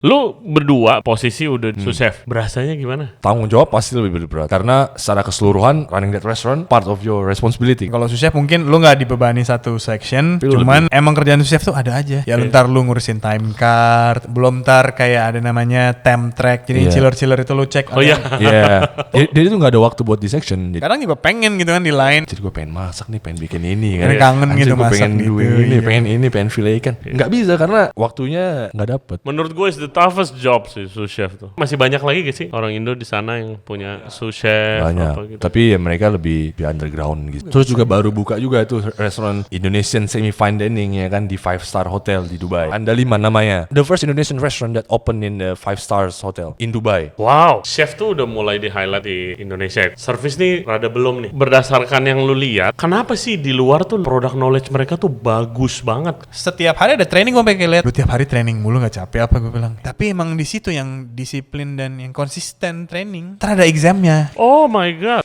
Lu berdua posisi udah sous chef, berasanya gimana? Tanggung jawab pasti lebih berat karena secara keseluruhan running that restaurant part of your responsibility. Kalau sous chef mungkin lu nggak dibebani satu section, cuman emang kerjaan sous chef tuh ada aja. Ya ntar lu ngurusin time card, belum ntar kayak ada namanya temp track, jadi chiller itu lu cek. Oh iya. Jadi tuh nggak ada waktu buat di section. Kadang juga pengen gitu kan di line. Jadi gue pengen masak nih, pengen bikin ini kan. Kangen gitu masak pengen gitu. pengen filet ikan. Nggak bisa karena waktunya nggak dapet. Menurut gue is the toughest job sih sous chef tuh. Masih banyak lagi gak sih orang Indo di sana yang punya sous chef? Banyak, apa gitu. tapi ya mereka lebih underground gitu. Terus juga baru buka juga tuh restoran Indonesian semi fine dining ya kan di 5-star hotel di Dubai. Andaliman namanya. The first Indonesian restaurant that opened in the 5 stars hotel in Dubai. Wow, chef tuh udah mulai di highlight di Indonesia. Service nih rada belum nih. Berdasarkan yang lu lihat, kenapa sih di luar tuh product knowledge mereka tuh bagus banget? Setiap hari ada training, gue pengen lihat. Lu tiap hari training mulu nggak capek apa, gue bilang. Tapi emang di situ yang disiplin dan yang konsisten training. Ntar ada examnya. Oh my god.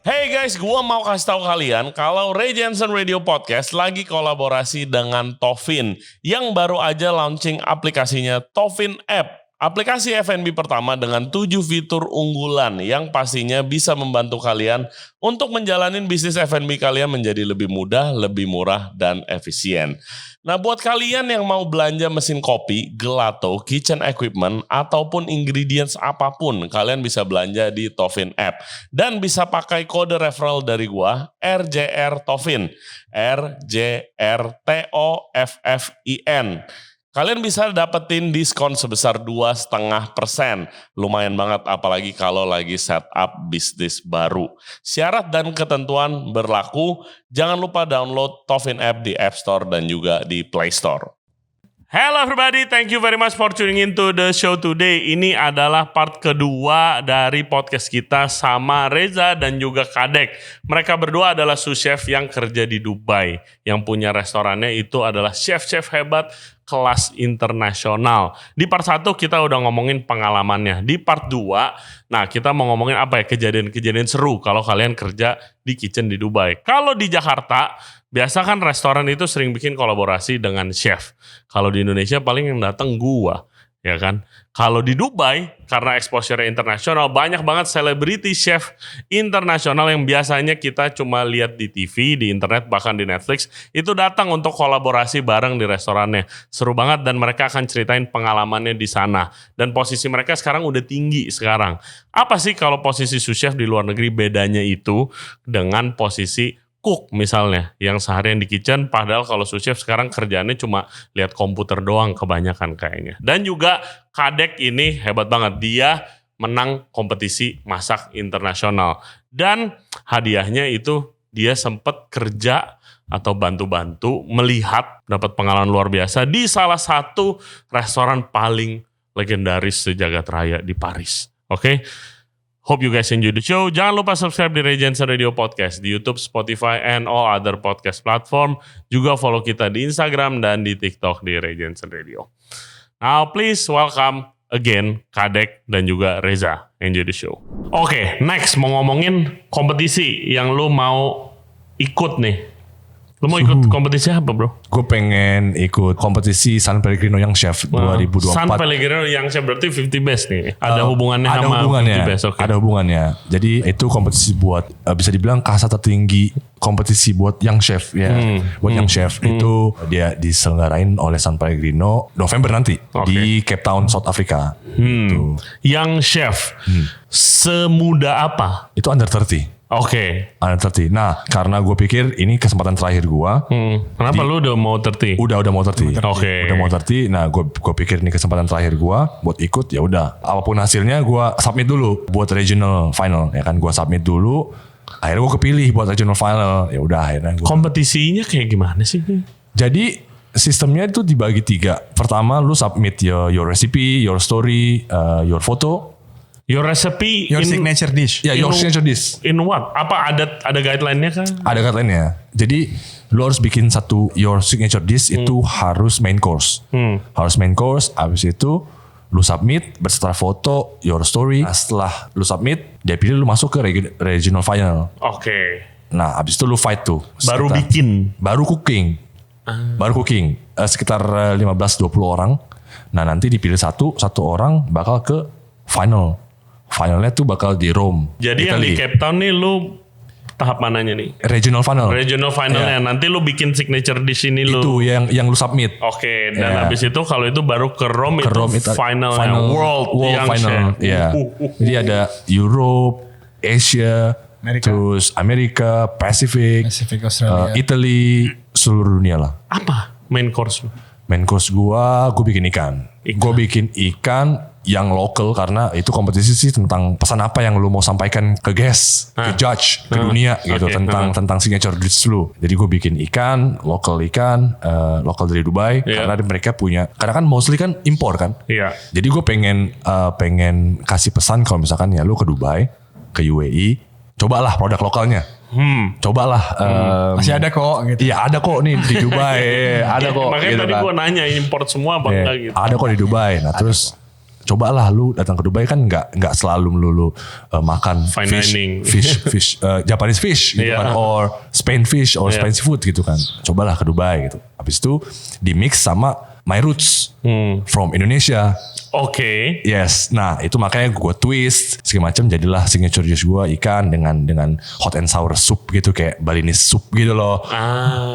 Hey guys, gua mau kasih tahu kalian kalau Ray Jensen Radio Podcast lagi kolaborasi dengan Toffin yang baru aja launching aplikasinya Toffin App. Aplikasi F&B pertama dengan 7 fitur unggulan yang pastinya bisa membantu kalian untuk menjalanin bisnis F&B kalian menjadi lebih mudah, lebih murah, dan efisien. Nah, buat kalian yang mau belanja mesin kopi, gelato, kitchen equipment, ataupun ingredients apapun, kalian bisa belanja di Toffin App. Dan bisa pakai kode referral dari gua, RJR Toffin, RJRTOFFIN. Kalian bisa dapetin diskon sebesar 2,5%. Lumayan banget apalagi kalau lagi setup bisnis baru. Syarat dan ketentuan berlaku. Jangan lupa download Toffin App di App Store dan juga di Play Store. Hello everybody, thank you very much for tuning in to the show today. Ini adalah part kedua dari podcast kita sama Reza dan juga Kadek. Mereka berdua adalah sous chef yang kerja di Dubai. Yang punya restorannya itu adalah chef-chef hebat kelas internasional. Di part 1 kita udah ngomongin pengalamannya. Di part 2, nah kita mau ngomongin apa ya, kejadian-kejadian seru kalau kalian kerja di kitchen di Dubai. Kalau di Jakarta, biasa kan restoran itu sering bikin kolaborasi dengan chef. Kalau di Indonesia paling yang datang gua, ya kan? Kalau di Dubai, karena exposure internasional, banyak banget selebriti chef internasional yang biasanya kita cuma lihat di TV, di internet, bahkan di Netflix, itu datang untuk kolaborasi bareng di restorannya. Seru banget dan mereka akan ceritain pengalamannya di sana. Dan posisi mereka sekarang udah tinggi sekarang. Apa sih kalau posisi sous chef di luar negeri bedanya itu dengan posisi cook misalnya yang seharian di kitchen, padahal kalau sous chef sekarang kerjaannya cuma lihat komputer doang kebanyakan kayaknya. Dan juga Kadek ini hebat banget, dia menang kompetisi masak internasional dan hadiahnya itu dia sempat kerja atau bantu-bantu melihat, dapat pengalaman luar biasa di salah satu restoran paling legendaris sejagat raya di Paris. Oke? Hope you guys enjoy the show. Jangan lupa subscribe di Ray Jensen Radio Podcast di YouTube, Spotify, and all other podcast platform. Juga follow kita di Instagram dan di TikTok di Ray Jensen Radio. Now please welcome again Kadek dan juga Reza. Enjoy the show. Oke, next mau ngomongin kompetisi yang lu mau ikut nih. Lu mau ikut kompetisi apa bro? Gue pengen ikut kompetisi San Pellegrino Young Chef 2024. San Pellegrino Young Chef berarti 50 Best nih. Ada hubungannya sama 50 Best. Okay. Ada hubungannya. Jadi itu kompetisi buat bisa dibilang kasta tertinggi kompetisi buat Young Chef ya. Buat Young Chef itu dia diselenggarain oleh San Pellegrino November nanti di Cape Town, South Africa. Young Chef semuda apa? Itu under 30. Oke. Under 30. Nah, karena gue pikir ini kesempatan terakhir gue. Kenapa lu udah mau 30? Udah mau 30. Oke. Udah mau 30. Nah, gue pikir ini kesempatan terakhir gue buat ikut. Ya udah. Apapun hasilnya gue submit dulu buat regional final. Ya kan, gue submit dulu. Akhirnya gue kepilih buat regional final. Ya udah akhirnya gue. Kompetisinya kayak gimana sih? Jadi sistemnya itu dibagi 3. Pertama, lu submit your recipe, your story, your photo. Your recipe, your signature dish. Ya, your signature dish. In what? Apa ada guideline-nya kan? Ada guideline-nya. Jadi lu harus bikin satu your signature dish itu harus main course. Harus main course. Abis itu lu submit berserta foto, your story. Nah, setelah lu submit, dia pilih lu masuk ke regional final. Oke. Nah, abis itu lu fight tuh. Baru bikin. Baru cooking. Sekitar 15-20 orang. Nah, nanti dipilih satu orang bakal ke final. Finalnya tuh bakal di Rome. Jadi yang di Cape Town nih lu tahap mananya nih? Regional final. Regional finalnya. Nanti lu bikin signature di sini lu. Itu yang lu submit. Oke, dan habis itu kalau itu baru ke Rome, itu final world yang final. Iya. Jadi ada Europe, Asia, terus Amerika, Pacific, Australia, Italy, seluruh dunia lah. Apa main course lu? Main course gue bikin ikan. Gue bikin ikan yang lokal karena itu kompetisi sih tentang pesan apa yang lu mau sampaikan ke guest, ke judge, ke dunia gitu tentang signature dish lu. Jadi gue bikin ikan, lokal dari Dubai karena mereka punya, karena kan mostly kan impor kan. Iya. Jadi gue pengen kasih pesan kalau misalkan ya lu ke Dubai, ke UAE, cobalah produk lokalnya. Cobalah. masih ada kok gitu. Iya ada kok nih di Dubai, ada kok. Makanya gitu tadi kan. gue nanya import semua apa enggak gitu. Ada kok di Dubai. Nah terus cobalah lu datang ke Dubai kan nggak selalu melulu makan Fine dining. fish Japanese fish gitu kan, or Spain fish or Spain food gitu kan. Cobalah ke Dubai gitu. Habis itu di mix sama my roots from Indonesia. Oke. Yes, nah itu makanya gue twist segala macam, jadilah signature dish gue ikan dengan hot and sour soup gitu, kayak Balinese soup gitu loh.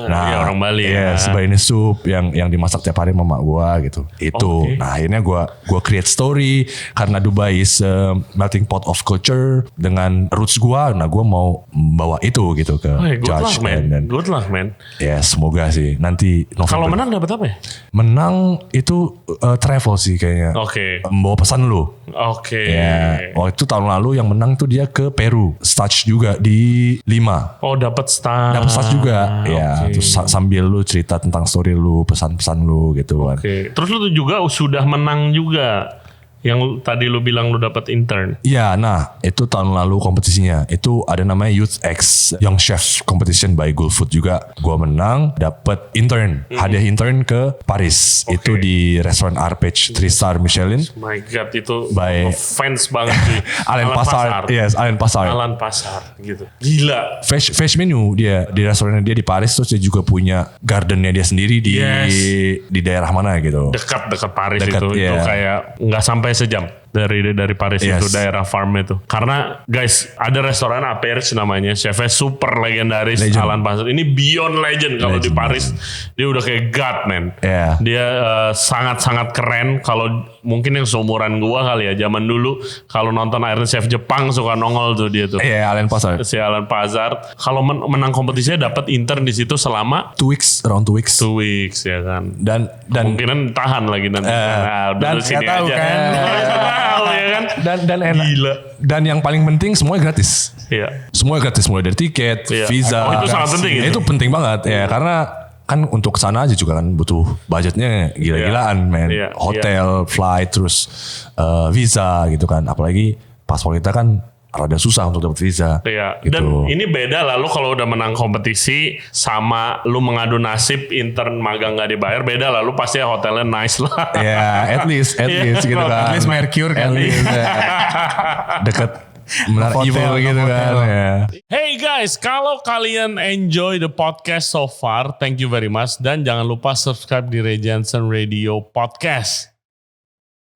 Ya orang Bali ya. Yes, Balinese soup yang dimasak tiap hari sama mak gue gitu. Itu. Nah akhirnya gue create story karena Dubai is a melting pot of culture dengan roots gue. Nah gue mau bawa itu gitu ke judge. Good luck man. Ya semoga sih nanti November. Kalau menang dapat apa ya? Menang itu travel sih kayaknya. Oke. Membawa pesan lu. Oke. Ya, waktu itu tahun lalu yang menang tuh dia ke Peru, stage juga di 5. Oh dapat star. Dapat stage juga. Ya, terus sambil lu cerita tentang story lu, pesan-pesan lu gitu kan. Oke. Terus lu tuh juga sudah menang juga. Yang tadi lu bilang lu dapat intern. Iya, nah itu tahun lalu kompetisinya. Itu ada namanya Youth X Young Chef Competition by Gulfood juga. Gua menang, dapat intern, hadiah intern ke Paris. Itu di restoran Arpege 3 star Michelin. My God, itu By fans banget sih. Alain Passard. Yes, Alain Passard. Alan Pasar gitu. Gila. Fresh menu dia di restorannya dia di Paris, terus dia juga punya gardennya dia sendiri di daerah mana gitu. Dekat Paris Dekat, itu kayak nggak sampai sejam dari Paris itu daerah farm itu. Karena guys ada restoran Aperche namanya, chefnya super legendaris Alan Pasar. Ini beyond legend kalau di Paris dia udah kayak god man. Dia sangat keren. Kalau mungkin yang seumuran gua kali ya zaman dulu kalau nonton Iron Chef Jepang suka nongol tuh dia tuh. Alan Passard. Si Alan Pasar. Kalau menang kompetisinya dapat intern di situ selama 2 weeks, around 2 weeks. 2 weeks ya kan. Dan kemungkinan tahan lagi nanti. dan sini tahu aja kan. Ya kan. Dan enak. Gila. Dan yang paling penting semuanya gratis. Iya. Semuanya gratis, mulai dari tiket, visa. Oh, itu sangat penting itu. Itu penting banget ya, karena kan untuk kesana aja juga kan butuh budgetnya gila-gilaan men. Hotel, flight, terus visa gitu kan. Apalagi paspor kita kan rada susah untuk dapat visa. Iya. Gitu. Dan ini beda lalu kalau udah menang kompetisi sama lu mengadu nasib intern magang nggak dibayar, beda lalu pasti hotelnya nice lah. Ya, at least gitu kan. At least Mercure kali. Deket Menara Evil gitu kan ya. Hey guys, kalau kalian enjoy the podcast so far, thank you very much. Dan jangan lupa subscribe di Ray Jensen Radio Podcast.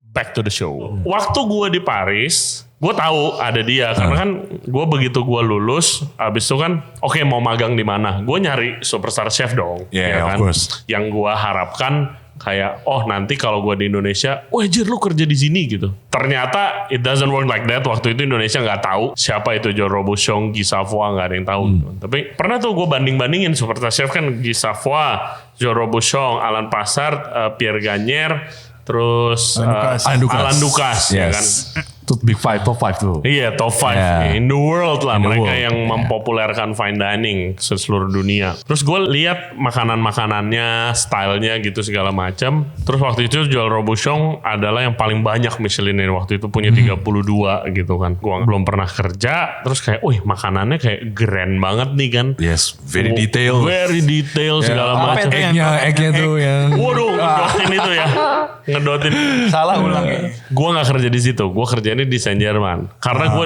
Back to the show. Waktu gue di Paris, gue tahu ada dia. Karena kan gue begitu gue lulus, abis itu kan oke, mau magang di mana? Gue nyari superstar chef dong. Yeah, ya kan? of course. Yang gue harapkan kayak nanti kalau gue di Indonesia, jir lu kerja di sini gitu. Ternyata it doesn't work like that. Waktu itu Indonesia nggak tahu siapa itu Jean Robuchon, Guy Savoy, nggak ada yang tahu. Gitu. Tapi pernah tuh gue bandingin superstar chef kan Guy Savoy, Jean Robuchon, Alan Passard, Pierre Gagnaire, terus Alan Ducasse ya kan. Tuh Big Five, top 5 tuh. Iya, top 5 Yeah. in the world lah. In the Mereka world. yang mempopulerkan fine dining seluruh dunia. Terus gue lihat makanan-makanannya, stylenya gitu segala macam. Terus waktu itu jual Robuchon adalah yang paling banyak Michelin waktu itu punya 32 gitu kan. Gue belum pernah kerja. Terus kayak, makanannya kayak keren banget nih kan. Yes, very detailed. Very detail segala macam. Egg-nya tuh yang Waduh, ngedotin itu ya. Ngedotin. Salah ulang ya. Gue gak kerja di situ. Gue kerjanya di Saint Germain. Karena gue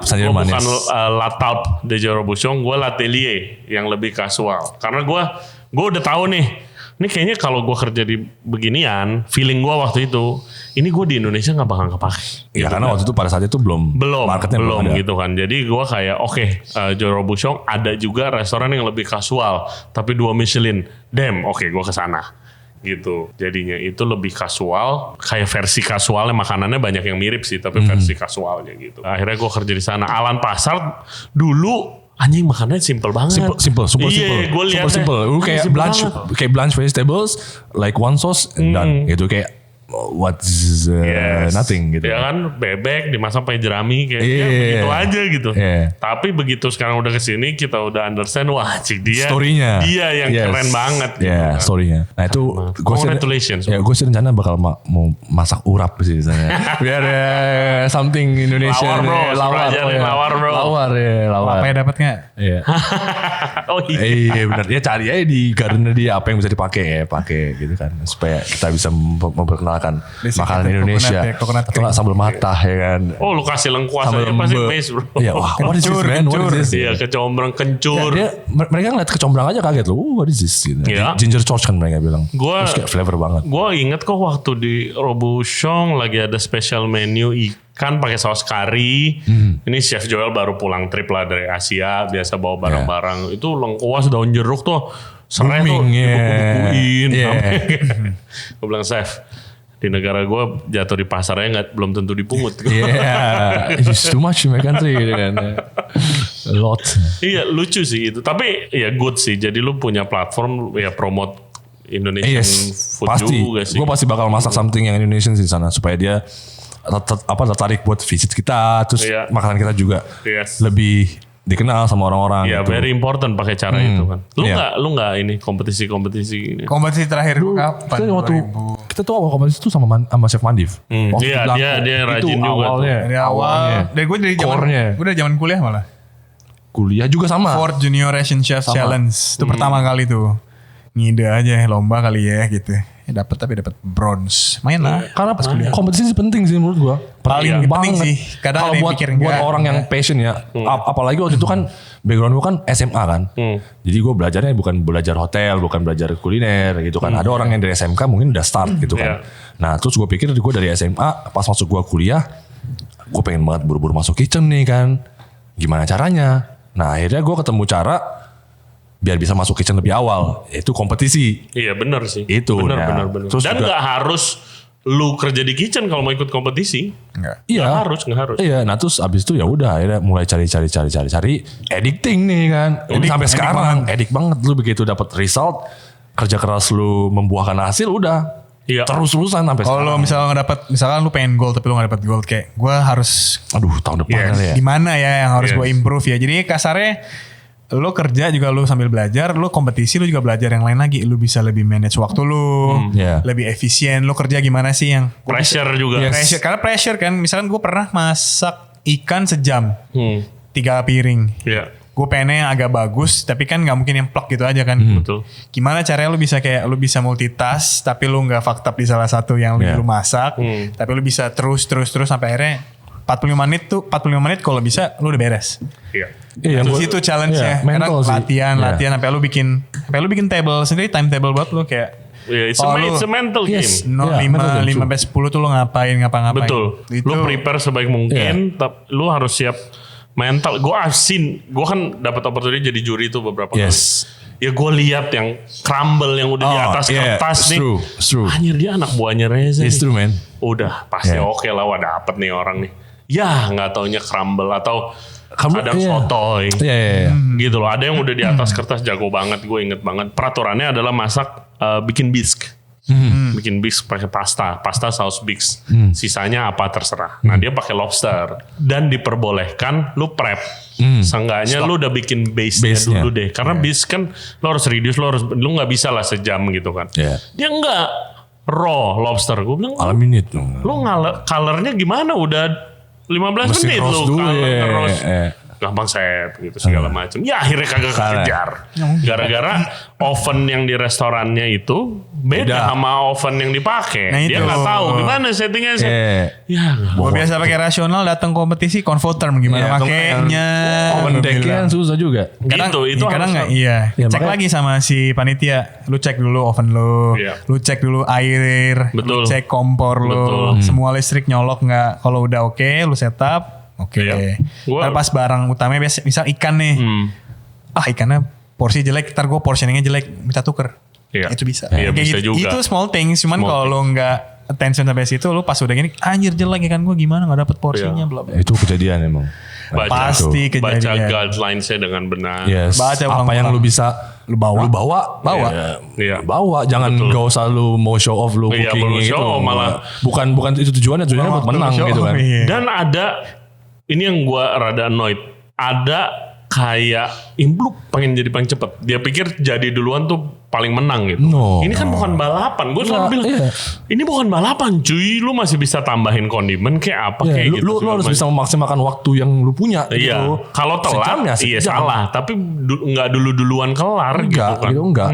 Saint Germain, bukan yes. La Talpe de Robuchon, gue L'Atelier yang lebih kasual. Karena gue udah tahu nih, ini kayaknya kalau gue kerja di beginian, feeling gue waktu itu, ini gue di Indonesia gak bakal kepake. Ya karena waktu itu pada saat itu marketnya belum ada. gitu kan. Jadi gue kayak Joe Robuchon ada juga restoran yang lebih kasual, tapi 2 Michelin. Gue kesana gitu. Jadinya itu lebih kasual, kayak versi kasualnya, makanannya banyak yang mirip sih, tapi versi kasualnya gitu. Akhirnya gue kerja di sana. Alan Pasar dulu anjing makanannya simple banget. Simple, super Iya, gue lihat simple. Lu kayak blanch vegetables, like one sauce, dan gitu kayak what's nothing gitu. Ya kan, bebek dimasak pakai jerami kayak begitu Iya. aja gitu. Iya. Tapi begitu sekarang udah kesini kita udah understand, wah cik Story-nya. dia yang keren banget gitu. Ya, story-nya. Nah itu Congratulations. Gue sih rencana bakal mau masak urap sih sana. Biar something Indonesia. Lawar bro. Lawar. Apa ya dapat nggak? Iya. Oh iya. Iya benar. Ya cari aja di garden dia apa yang bisa dipakai gitu kan, supaya kita bisa memperkenalkan makanan Indonesia. Coconut Atau nggak sambal matah ya kan. Oh lu kasih lengkuas aja pasti base bro. Iya, wah, what is this man? What is this? Iya, kecombrang kencur. Mereka ngeliat kecombrang aja kaget loh. What is this? Gitu. Iya. Ginger torch kan mereka bilang. Gua- Terus kayak flavor banget. Gue inget kok waktu di Robuchon lagi ada special menu ikan pakai saus kari. Ini Chef Joel baru pulang trip lah dari Asia, biasa bawa barang-barang. Itu lengkuas daun jeruk tuh. Serai tuh Booming, yeah. dibuk-bukuin. Yeah. Gue bilang, Chef, di negara gue jatuh di pasarnya belum tentu dipungut. Yeah, it's too much in my country gitu kan. A lot. Iya lucu sih itu. Tapi ya good sih. Jadi lu punya platform ya promote Indonesian food pasti. juga sih. Gue pasti bakal masak something yang Indonesian di sana supaya dia tertarik buat visit kita, terus Iya. makanan kita juga Yes. lebih dikenal sama orang-orang. Ya gitu. very important pakai cara itu kan. Iya. Lu nggak ini kompetisi ini. Kompetisi terakhir gue kapan? Kita tuh awal kompetisi tuh sama Chef Mandif. Waktu Iya, di Blanco. dia Itu rajin juga tuh. awalnya. Dari awal. Dan gue dari zaman Core-nya. gue dari zaman kuliah malah. Kuliah juga sama. Ford Junior Asian Chef Challenge itu pertama kali tuh. Ngide aja lomba kali ya gitu. Dapat bronze. Main lah. Karena kompetisi sih penting sih menurut gua. Paling penting sih. Kadang Kalau ada yang buat pikir buat enggak. orang yang passion ya. Apalagi waktu itu kan background gua kan SMA kan. Jadi gua belajarnya bukan belajar hotel, bukan belajar kuliner gitu kan. Ada orang yang dari SMK mungkin udah start gitu kan. Nah terus gua pikir gua dari SMA pas masuk gua kuliah, gua pengen banget buru-buru masuk kitchen nih kan. Gimana caranya? Nah akhirnya gua ketemu cara biar bisa masuk kitchen lebih awal, itu kompetisi. Iya benar sih. Itu, benar. nah. Terus Dan juga- nggak harus lu kerja di kitchen kalau mau ikut kompetisi. Enggak. Iya. Nggak harus. Iya, nah terus abis itu ya udah akhirnya mulai cari editing nih kan. Udah sampai sekarang edik banget lu begitu dapat result, kerja keras lu membuahkan hasil udah. Iya. Terus-terusan sampai Kalau sekarang. misalnya nggak dapat, misalkan lu pengen gold tapi lu nggak dapat gold, kayak gue harus Aduh, tahun depan kali ya. gimana ya yang harus Yes. gue improve ya. Jadi kasarnya lu kerja juga lu sambil belajar, lu kompetisi lu juga belajar yang lain lagi. Lu bisa lebih manage waktu lu, Yeah. lebih efisien. Lu kerja gimana sih yang Pressure juga. pressure, karena pressure kan. Misalkan gue pernah masak ikan sejam, 3 piring. Iya. Gue pengennya yang agak bagus, tapi kan nggak mungkin yang plak gitu aja kan. Betul. Gimana caranya lu bisa multitask, tapi lu nggak fucked up di salah satu yang Yeah. lu masak, tapi lu bisa terus sampai akhirnya 45 menit kalau bisa lu udah beres. Iya. Iya, Terus itu challenge-nya. Karena mental sih. latihan Iya. sampai lu bikin table sendiri, timetable buat lu kayak Iya, Oh, it's a mental Yes. game. 5 mental game, sampai 10 tuh lu ngapain. Betul. Itu Lu prepare sebaik mungkin, lu harus siap mental. Gue kan dapat opportunity jadi juri tuh beberapa kali. Yes. Ya gue lihat yang crumble yang udah di atas kertas it's nih. true, it's true. Anjir dia anak buahnya Reza It's nih. true man. Udah pasti Yeah. oke lah, wah dapet nih orang nih. Ya nggak taunya crumble atau kadang iya. sotoy. Iya. Gitu loh. Ada yang udah di atas kertas jago banget. Gue inget banget. Peraturannya adalah masak bikin bisque. Bikin Bix pakai pasta saus Bix. Sisanya apa terserah. Nah dia pakai lobster dan diperbolehkan lu prep. Seenggaknya lu udah bikin base-nya dulu deh. Karena base kan lu harus reduce, lu nggak bisa lah sejam gitu kan. Dia enggak raw lobster. Gue bilang Alaminit lu colornya gimana? Udah 15 Mesti menit roast lu dulu ya. roast. Gampang set gitu segala macam. Ya akhirnya kagak kekejar. Gara-gara oven yang di restorannya itu beda sama oven yang dipakai. Nah, dia itu. nggak tahu gimana settingnya. Ya, Gue biasa pakai rasional, datang kompetisi converter gimana makainya. Oven decknya kan susah juga. itu kadang harus. nggak iya. Ya, Cek makanya- lagi sama si panitia. Lu cek dulu oven lu, Iya. lu cek dulu air, Betul. lu cek kompor lu, semua listrik nyolok nggak. Kalau udah oke, lu setup. Oke. Iya. Ntar pas barang utamanya biasa misal ikan nih. Ikannya porsi jelek, ntar gue portioningnya jelek, minta tuker. Iya. Itu bisa. Iya, Kayak bisa gitu. juga. Itu small things. Cuman Small kalau lu nggak attention sampai situ, lu pas udah gini, anjir jelek ikan gue gimana nggak dapet porsinya, Iya. bla bla. Itu kejadian emang. Pasti baca kejadian. guidelines-nya dengan benar. Yes. Baca Apa ulang-ulang. yang lu bisa Lu bawa. bawa. Iya. Bawa, jangan gak usah lu mau show off lu Iya, cooking belum gitu. show, malah. Bukan itu tujuannya buat menang Show gitu kan. off, iya. Dan ada, ini yang gue rada annoyed, ada kayak lu pengen jadi paling cepet. Dia pikir jadi duluan tuh paling menang gitu. No. Ini kan bukan balapan. Gue selalu bilang, iya. ini bukan balapan cuy. Lu masih bisa tambahin kondimen kayak apa kayak gitu. Lu harus bisa memaksimalkan waktu yang lu punya Iya. gitu. Kalau telat, iya sejam. salah. Tapi nggak duluan kelar gitu Enggak, kan. gitu enggak.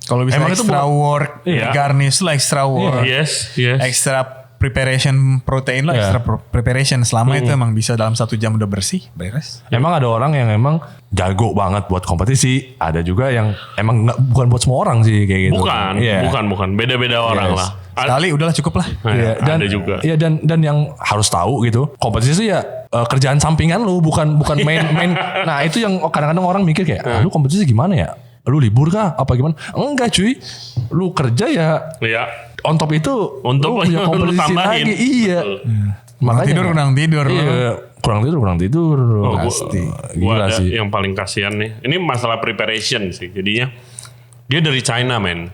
Kalau bisa Emang itu extra work, Iya. garnish lah extra work. Yes. Extra preparation protein lah, extra preparation. Selama itu emang bisa dalam 1 jam udah bersih, beres. Emang ada orang yang emang jago banget buat kompetisi. Ada juga yang emang bukan buat semua orang sih kayak gitu. Bukan, Iya. bukan. Beda-beda orang lah. Sekali udahlah cukup lah. Nah, Iya, ada juga. Iya dan yang harus tahu gitu, kompetisi ya kerjaan sampingan lu bukan main. Nah, itu yang kadang-kadang orang mikir kayak, lu kompetisi gimana ya? Lu libur kah? Apa gimana? Enggak cuy. Lu kerja ya Iya. on top itu Untuk lu punya lu kompetisi tambahin. lagi. Iya. Kurang tidur. Iya, kurang tidur. Oh, Pasti. Gua Gila ada sih. yang paling kasihan nih. Ini masalah preparation sih. Jadinya dia dari China men.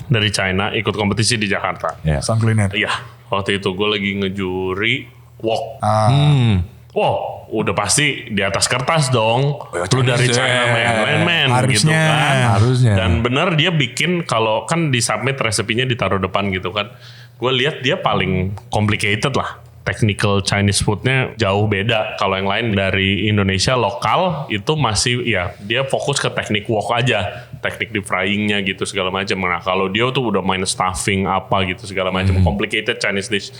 Dari China ikut kompetisi di Jakarta. Ya. Sang kuliner. Iya. Waktu itu gue lagi ngejuri wok. Wow, udah pasti di atas kertas dong. Lu dari China men gitu Harusnya. kan. Harusnya. Dan benar dia bikin kalau kan di submit resepnya ditaruh depan gitu kan. Gue lihat dia paling complicated lah. Technical Chinese foodnya jauh beda. Kalau yang lain dari Indonesia lokal itu masih ya dia fokus ke teknik wok aja, teknik di fryingnya gitu segala macam. Nah kalau dia tuh udah main stuffing apa gitu segala macam, complicated Chinese dish.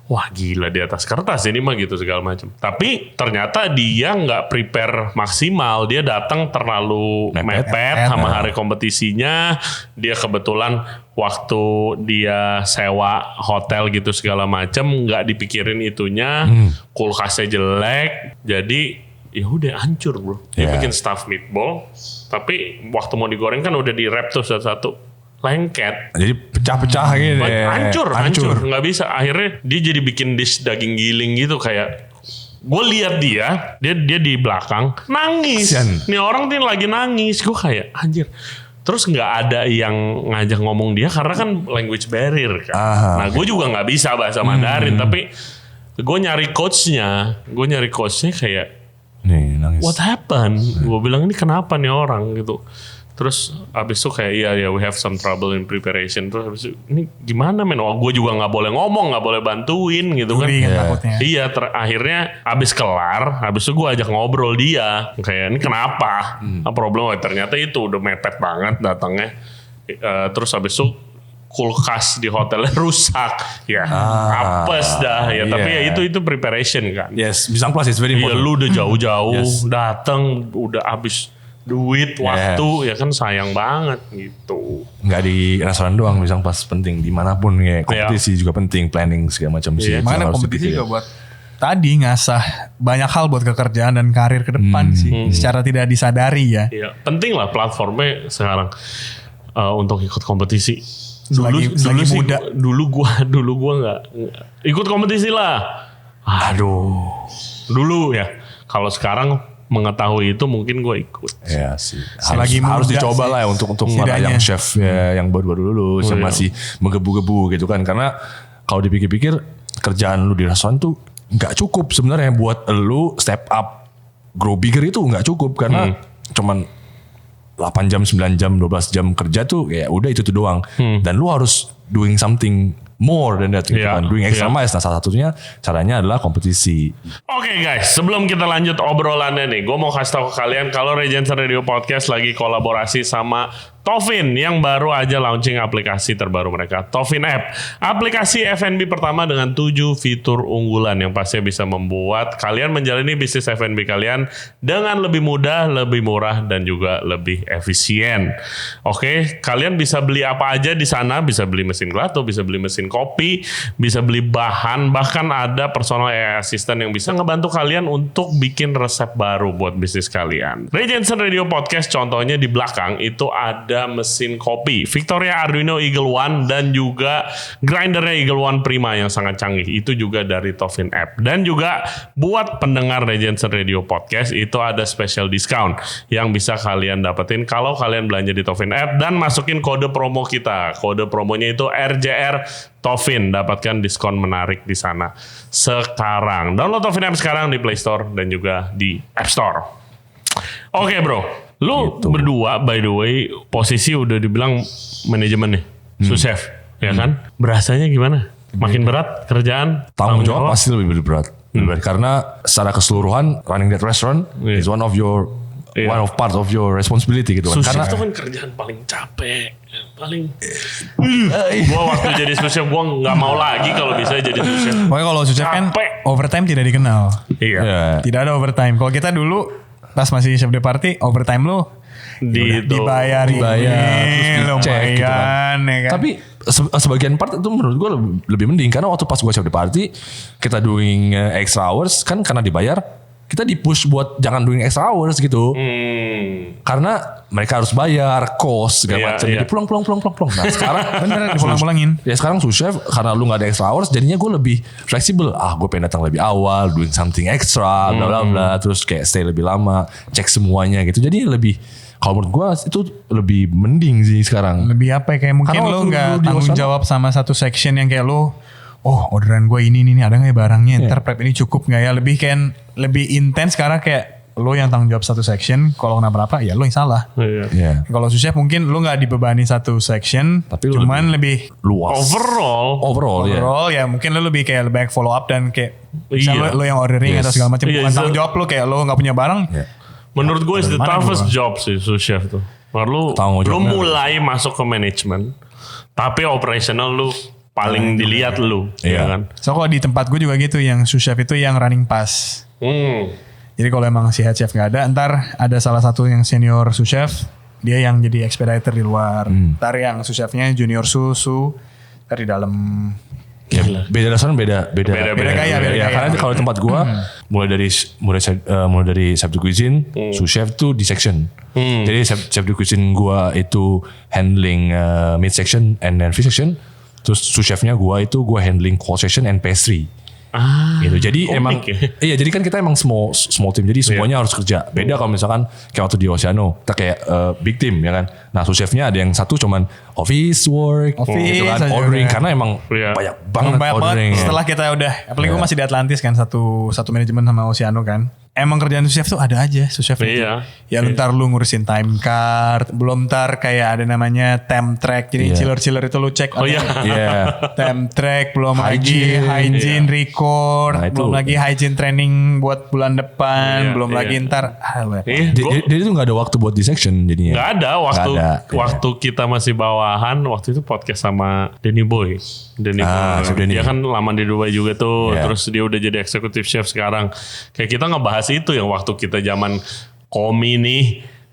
Wah gila di atas kertas ini mah gitu segala macam. Tapi ternyata dia nggak prepare maksimal. Dia datang terlalu mepet sama hari kompetisinya. Dia kebetulan waktu dia sewa hotel gitu segala macam nggak dipikirin itunya. Kulkasnya jelek. Jadi ya udah hancur bro. Dia bikin stuffed meatball. Tapi waktu mau digoreng kan udah di wrap tuh satu-satu. Lengket. Jadi pecah-pecah gitu. Hancur. Nggak bisa. Akhirnya dia jadi bikin dish daging giling gitu kayak. Gue lihat dia di belakang nangis. Kasian. Nih orang tuh lagi nangis. Gue kayak anjir. Terus nggak ada yang ngajak ngomong dia karena kan language barrier kan. Nah gue juga nggak bisa bahasa Mandarin. Tapi gue nyari coachnya kayak. Nih nangis. What happened? Gue bilang ini kenapa nih orang gitu. Terus abis itu kayak iya we have some trouble in preparation. Terus abis itu ini gimana men? Oh, gue juga nggak boleh ngomong, nggak boleh bantuin gitu kan. Takutnya. Iya akhirnya abis kelar, abis itu gue ajak ngobrol dia. Kayak ini kenapa? Problem ternyata itu udah mepet banget datangnya. Terus abis itu kulkas di hotelnya rusak. Ya apes dah ya. Tapi ya itu preparation kan. Yes, Bisang Plus is very Iya important. lu udah jauh-jauh datang udah abis duit waktu ya kan sayang banget gitu. Nggak di restoran doang, Bisang Plus penting dimanapun ya. Kompetisi juga penting, planning segala macam sih. Iya. Makanya Harus kompetisi dipikirin. juga buat tadi ngasah banyak hal buat kekerjaan dan karir ke depan sih. Secara tidak disadari ya. Iya penting lah platformnya sekarang untuk ikut kompetisi. Selagi sih, muda. Dulu gua nggak ikut kompetisi lah. Aduh. Dulu ya. Kalau sekarang mengetahui itu mungkin gue ikut. Ya sih. Selagi Harus muda dicoba sih, lah ya untuk para setidaknya. yang chef ya, yang baru-baru lulus yang masih menggebu-gebu gitu kan. Karena kalau dipikir-pikir kerjaan lu di restoran tuh nggak cukup sebenarnya buat lu step up, grow bigger itu nggak cukup karena cuman 8 jam, 9 jam, 12 jam kerja tuh ya udah itu tuh doang. Dan lu harus doing something more than that gitu Iya, kan. Doing extra iya. miles. Nah salah satunya caranya adalah kompetisi. Oke guys, sebelum kita lanjut obrolannya nih, gue mau kasih tahu ke kalian kalau Regency Radio Podcast lagi kolaborasi sama Tofin yang baru aja launching aplikasi terbaru mereka, Tofin App. Aplikasi F&B pertama dengan 7 fitur unggulan yang pasti bisa membuat kalian menjalani bisnis F&B kalian dengan lebih mudah, lebih murah, dan juga lebih efisien. Oke, kalian bisa beli apa aja di sana, bisa beli mesin gelato, bisa beli mesin kopi, bisa beli bahan, bahkan ada personal AI assistant yang bisa ngebantu kalian untuk bikin resep baru buat bisnis kalian. Regency Radio Podcast contohnya di belakang itu ada mesin kopi Victoria Arduino Eagle One dan juga grindernya Eagle One Prima yang sangat canggih. Itu juga dari Tofin App. Dan juga buat pendengar Regency Radio Podcast itu ada special discount yang bisa kalian dapetin kalau kalian belanja di Tofin App dan masukin kode promo kita. Kode promonya itu RJR Tofin, dapatkan diskon menarik di sana sekarang. Download Tofin App sekarang di Play Store dan juga di App Store. Oke bro, lu berdua by the way posisi udah dibilang manajemen nih, sous chef, ya kan? Berasanya gimana? Makin berat kerjaan? Tanggung jawab pasti lebih berat. Karena secara keseluruhan running that restaurant is one of part of your responsibility gitu kan. Sous chef Karena itu kan kerjaan paling capek, paling. Gua waktu jadi sous chef gua nggak mau lagi kalau bisa jadi sous chef. Pokoknya kalau sous chef kan Capek. overtime tidak dikenal. Iya. ya, Tidak ada overtime. Kalau kita dulu pas masih chef de party, overtime lu dibayar, terus dicek gitu kan. lumayan ya kan. Tapi sebagian part itu menurut gue lebih mending karena waktu pas gue chef de party kita doing extra hours kan karena dibayar kita di push buat jangan doing extra hours gitu. Karena mereka harus bayar cost segala Iya, macam. iya. Jadi pulang. Nah sekarang Bener, dipulang-pulangin. ya sekarang sous chef karena lu nggak ada extra hours jadinya gue lebih fleksibel. Gue pengen datang lebih awal, doing something extra, bla bla bla, terus kayak stay lebih lama, cek semuanya gitu. Jadi lebih kalau menurut gue itu lebih mending sih sekarang. Lebih apa ya, kayak mungkin Karena lo waktu nggak dulu di tanggung Osana- jawab sama satu section yang kayak lo, oh orderan gue ini ada nggak ya barangnya, ntar prep ini cukup nggak ya, lebih kayak lebih intens karena kayak lo yang tanggung jawab satu section, kalau kenapa-napa ya lo yang salah. Iya. Iya. Kalau sous chef mungkin lo nggak dibebani satu section, Tapi lo cuman lebih Luas. Overall, ya. overall ya mungkin lo lebih kayak banyak follow up dan kayak Iya. misalnya lo yang ordering Yes. atau segala macam, Iya, bukan so- tanggung jawab lo kayak lo nggak punya barang. Iya. menurut gue is the Mana toughest gua? job sih sous chef tuh. Lu Tanggung jawabnya. mulai masuk ke manajemen, tapi operational lu paling dilihat lu, Iya. ya kan? So kalau di tempat gue juga gitu, yang sous chef itu yang running pass. Jadi kalau emang si head chef nggak ada, ntar ada salah satu yang senior sous chef, dia yang jadi expediter di luar. Ntar yang sous chefnya junior susu, ntar di dalam. Ya, beda restoran beda Beda gaya, beda ya, gaya. karena kalau di tempat gua mulai dari chef de cuisine, sous chef tuh di section. Jadi chef de cuisine gua itu handling mid section and then fish section. Terus sous chefnya gua handling course section and pastry. Gitu. Jadi komik emang ya. iya jadi kan kita emang small team jadi semuanya harus kerja. Beda kalau misalkan kayak waktu di Oceano kita kayak big team ya kan. Nah sous chefnya ada yang satu cuman office work, gitu kan, aja ordering udah. karena emang Iya. banyak banget Banyak ordering. banget. Setelah kita udah, apalagi gue masih di Atlantis kan, satu manajemen sama Oceano kan. Emang kerjaan sous chef tuh ada aja sous chef. Iya. Ya lu ntar lu ngurusin time card, belum ntar kayak ada namanya temp track. Jadi Iya. chiller itu lu cek. Oh iya. Iya. Temp track, belum lagi Hygiene. hygiene record, Nah, itu. belum lagi hygiene training buat bulan depan, Iya, belum iya. lagi ntar. Jadi itu gak ada waktu buat di section jadinya. Nggak ada waktu Nggak ada, iya. waktu kita masih bawahan, waktu itu podcast sama Denny Boy. Chef Denny. Dia kan lama di Dubai juga tuh, Iya. terus dia udah jadi executive chef sekarang. Kayak kita ngebahas itu yang waktu kita zaman komi nih,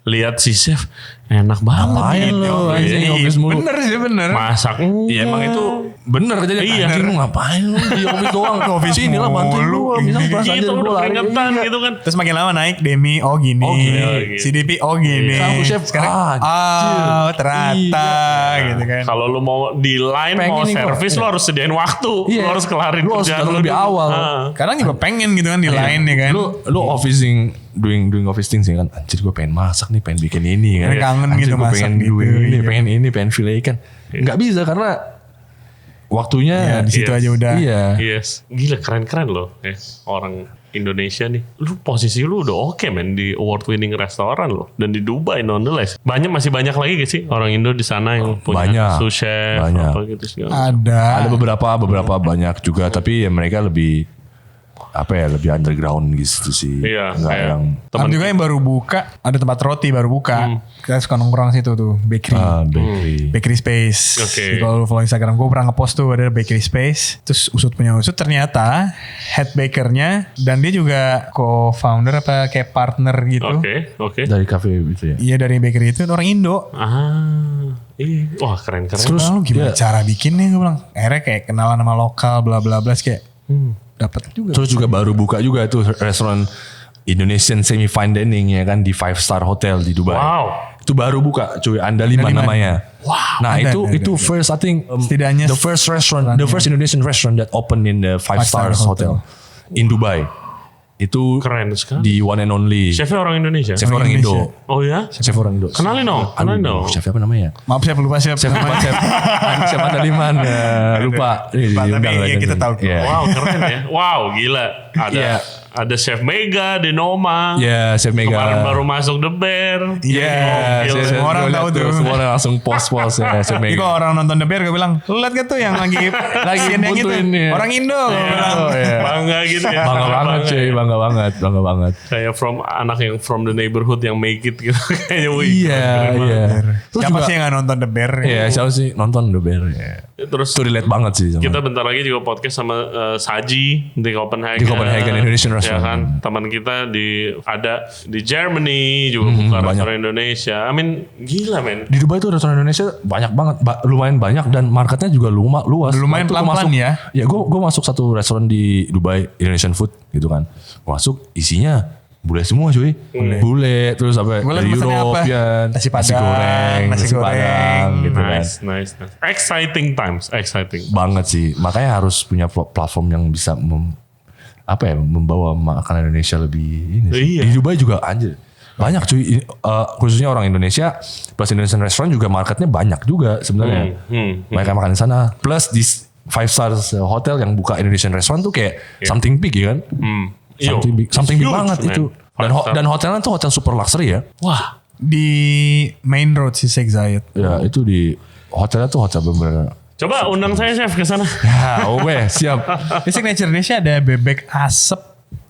lihat si chef Enak banget Ngapain gitu. lu anjing office mulu. Bener sih bener. Masak. Iya emang itu bener aja Iya. anjing lu ngapain lu di office doang. Office Sini lah bantuin mulu. lu. Bilang pas aja Gitu gua udah lari. keringetan gitu kan. Terus makin lama naik Demi gini. Oh, gini. CDP gini. Sang chef, Sekarang ternyata gitu kan. Kalau lu mau di line Pengen mau nih kok. servis lu harus sediain waktu. Iya. Lu harus kelarin Lu harus kerjaan datang lebih dulu. awal. Kadang juga pengen gitu kan di line ya kan. Lu officing doing office things kan. Anjir gue pengen masak nih, pengen bikin ini kan. Pengen kangen Anjir, gitu gue masak pengen gitu, doing ini, iya. pengen ini, pengen fillet ikan. Enggak bisa karena waktunya Ya, di situ Yes. aja udah. Iya. Yes. Gila keren-keren loh. Orang Indonesia nih. Lu posisi lu udah oke men di award winning restoran loh. Dan di Dubai nonetheless. Masih banyak lagi gak sih orang Indo di sana yang punya Banyak. sous chef Banyak. apa gitu segala. Ada. Ada beberapa banyak juga, tapi ya mereka lebih lebih underground gitu sih. Iya, Enggak kayak yang Ada juga yang baru buka, ada tempat roti baru buka. Kita suka nongkrong situ tuh, bakery. bakery. Bakery Space. Oke. Jadi kalau lu follow Instagram gue pernah ngepost tuh ada Bakery Space. Terus usut punya usut ternyata head bakernya dan dia juga co-founder apa kayak partner gitu. Oke. Dari cafe gitu ya. Iya dari bakery itu orang Indo. Iya. Wah keren-keren. Terus Lu gimana dia- cara bikinnya gue bilang. Akhirnya kayak kenalan sama lokal bla bla bla kayak dapat juga. Terus juga baru buka juga tuh restoran Indonesian semi fine dining ya kan di 5-star hotel di Dubai. Wow. Itu baru buka cuy, Andaliman namanya. Wow. Nah, Ada, itu ada. first I think Setidaknya the first Indonesian restaurant that opened in the 5 stars hotel in Dubai. Itu Keren sekali. di one and only. Chefnya orang Indonesia? Chef orang Indo. Oh ya? Chef orang Indo. Kenalin dong. Kenalin dong. Chef apa namanya? Maaf saya lupa siapa. Chef apa? Chef Andaliman. Lupa. Ini Lupa, tapi diundang iya, lagi. kita tahu. Iya. Wow keren ya. Wow gila. Iya. Ada Chef Mega di Noma. Iya, Chef Mega. Kemarin baru masuk The Bear. Iya, Gokil. semua orang tahu tuh. Semua orang langsung post ya, Chef Jadi Mega. kalau orang nonton The Bear gue bilang, lu liat gak tuh yang lagi scene yang gitu. buntuin ya. Orang Indo gue bilang. Oh, iya. Bangga gitu ya. Bangga banget cuy, bangga banget. Kayak anak yang from the neighborhood yang make it gitu. Kayaknya wih. Iya, keren banget. iya. Terus Siapa juga, sih yang gak nonton The Bear? Iya, siapa sih nonton The Bear ya. Terus Itu relate banget sih sama. kita bentar lagi juga podcast sama Saji di Copenhagen. Di Copenhagen Indonesian Ya Restaurant. kan, teman kita ada di Germany juga buka banyak. restoran Indonesia. I mean gila men. Di Dubai tuh restoran Indonesia banyak banget, lumayan banyak dan marketnya juga luas. Lumayan Waktu gua pelan-pelan masuk- ya. Ya gue masuk satu restoran di Dubai, Indonesian food gitu kan. Gua masuk isinya bule semua cuy. Bule terus apa Gua liat dari pesennya apa? European, Nasi padang, goreng, nasi goreng. padang gitu kan. Nice. Exciting times, exciting. Banget sih. Makanya harus punya platform yang bisa membawa makanan Indonesia lebih ini sih. Iya. Di Dubai juga anjir. Banyak cuy, khususnya orang Indonesia plus Indonesian restaurant juga marketnya banyak juga sebenarnya. Mereka makan di sana. Plus di 5 stars hotel yang buka Indonesian restaurant tuh kayak something big ya kan. Something big Huge, banget man. itu. Dan hotelnya tuh hotel super luxury ya. Wah, Di main road si Sheikh Zayed. Ya itu di hotelnya tuh hotel bener-bener. coba undang saya chef ke sana. Ya oke siap. Di signature dish ada bebek asep.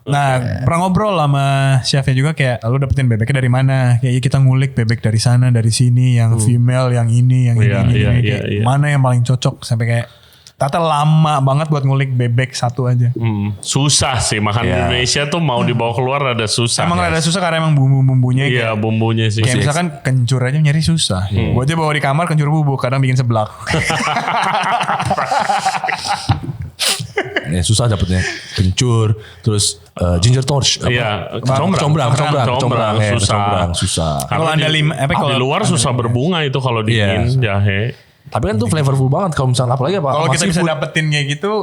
Nah, pernah ngobrol sama chefnya juga kayak, lu dapetin bebeknya dari mana? Kayak kita ngulik bebek dari sana, dari sini, yang female, yang ini, yang Iya, ini. iya, Kayak iya. mana yang paling cocok sampai kayak Tata lama banget buat ngulik bebek satu aja. Susah sih makan di Iya. Indonesia tuh mau dibawa keluar ada susah. Emang rada susah karena emang bumbu-bumbunya Iya kayak, bumbunya sih. kayak misalkan kencur aja nyari susah. Gue aja bawa di kamar kencur bubuk, kadang bikin seblak. Ya, susah dapetnya kencur, terus ginger torch, Iya, kecombrang, susah. susah. Kalau Karena Anda di kalau luar susah berbunga itu kalau dingin Iya. jahe. Tapi kan tuh flavorful banget kalau misalnya apalagi apa? kalau sama kita bisa seafood. dapetin kayak gitu,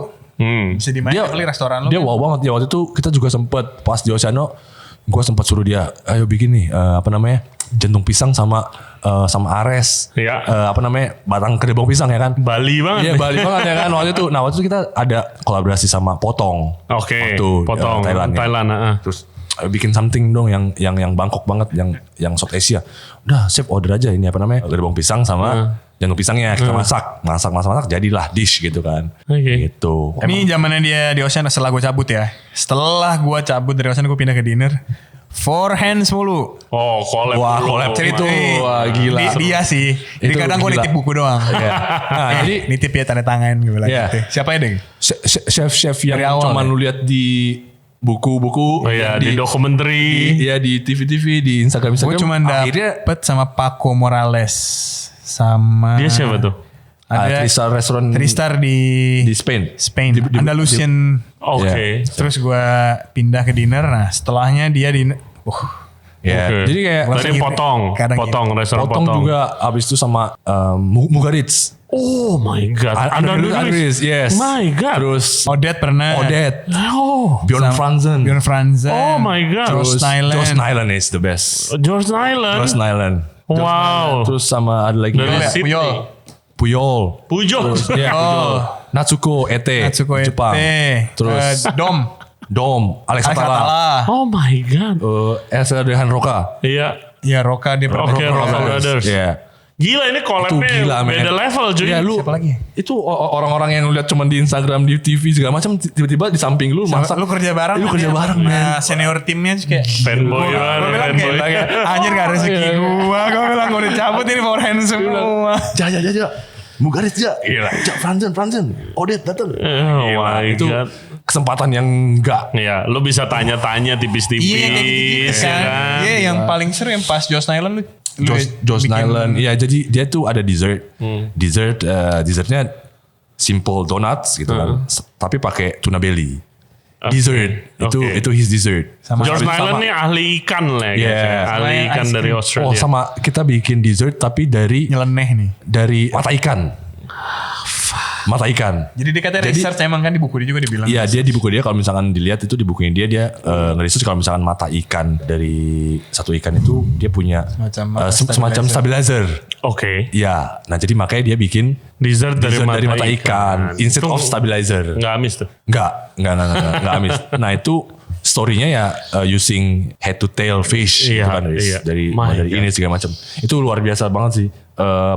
bisa di mana kali restoran lu? Dia wow banget ya waktu itu kita juga sempet pas di Oceano, gue sempat suruh dia, ayo bikin nih jantung pisang sama ares, Iya. batang kedebong pisang ya kan? Bali banget. Iya Bali banget ya kan waktu itu. Nah waktu itu kita ada kolaborasi sama Potong. Oke, Waktu, potong Thailand. Thailand. Terus ayo bikin something dong yang Bangkok banget, yang South Asia. Udah chef order aja ini kedebong pisang sama jantung pisangnya kita masak jadilah dish gitu kan. Oke. Gitu. Ini zamannya dia di Ocean setelah gue cabut ya. Setelah gue cabut dari Ocean gue pindah ke dinner. Four hands mulu. Oh, collab. Wah, dulu. collab cerita. Nih, Wah, gila. Dia sih. Jadi Itu kadang gue gila. nitip buku doang. Iya. Nah, jadi nitip ya tanda tangan gue bilang Iya. gitu. Siapa ya deng? chef-chef yang Dari awal cuman ya? lu lihat di buku-buku. Oh iya, di dokumenter. Iya, di TV-TV, di Instagram. Gue cuma akhirnya dapet sama Paco Morales. Sama... Dia siapa tuh? Ada Tristar restoran Tristar di Spain. Andalusian. Oke. Terus gue pindah ke dinner. Nah setelahnya dia di... Ya, Oke. jadi kayak Tadi potong restoran potong juga abis itu sama Mugaritz. Oh my god. Andalus, yes. My god. Terus Odette pernah. Odette, Oh. Bjorn Franzen. Bjorn Franzen. Oh my god. Josh Nyland. Josh Nyland is the best. George Nyland. Josh Nyland. Wow. Terus sama ada lagi Dari Puyol. Sydney. Puyol. Pujol. Iya, Puyol. Natsuko Ete. Natsuko Ete. Jepang. Terus Dom. Alex Atala. Oh my god. Elsa Dehan Roka. Iya. Ya Roka dia pernah. Oke, Roka Brothers. Iya. Gila ini Itu collabnya gila, beda man. level cuy. Ya, lu Siapa lagi? itu orang-orang yang lu lihat cuma di Instagram, di TV segala macam, tiba-tiba di samping lu masak. Lu kerja bareng. Lu kerja bareng, Nah, senior timnya tuh kayak Fanboy Gue banget, bilang fanboy. kayak anjir gak rezeki gua. Gue bilang gue udah cabut ini forehand semua. Ja. Mugaritz ja. Gila. Ja, Franzen. Odette datang. Oh my Itu god. kesempatan yang enggak. Iya, lu bisa tanya-tanya tipis-tipis. Iya kayak gitu ya kan. Iya yang paling seru yang pas Josh Nyland lu. Josh bikin- Nyland. Iya, jadi dia tuh ada dessert. Dessertnya simple donuts gitu kan. Tapi pakai tuna belly. Dessert. Oke. Itu his dessert. George Nyland nih ahli ikan lah ya. Yeah. Ahli Sama ikan ice dari cream. Australia. Oh, sama kita bikin dessert tapi dari Nyeleneh nih. mata ikan. Mata ikan. Jadi dia katanya Jadi- research emang kan di buku dia juga dibilang. Iya, dia di buku dia kalau misalkan dilihat itu di bukunya dia nge-research kalau misalkan mata ikan dari satu ikan itu dia punya Semacam mata semacam stabilizer. Oke. Iya, nah jadi makanya dia bikin Dessert dari mata ikan instead of stabilizer. Nggak amis tuh. Enggak amis. Nah itu story-nya ya using head to tail fish Iya, gitu kan iya. dari My dari God. ini segala macam. Itu luar biasa banget sih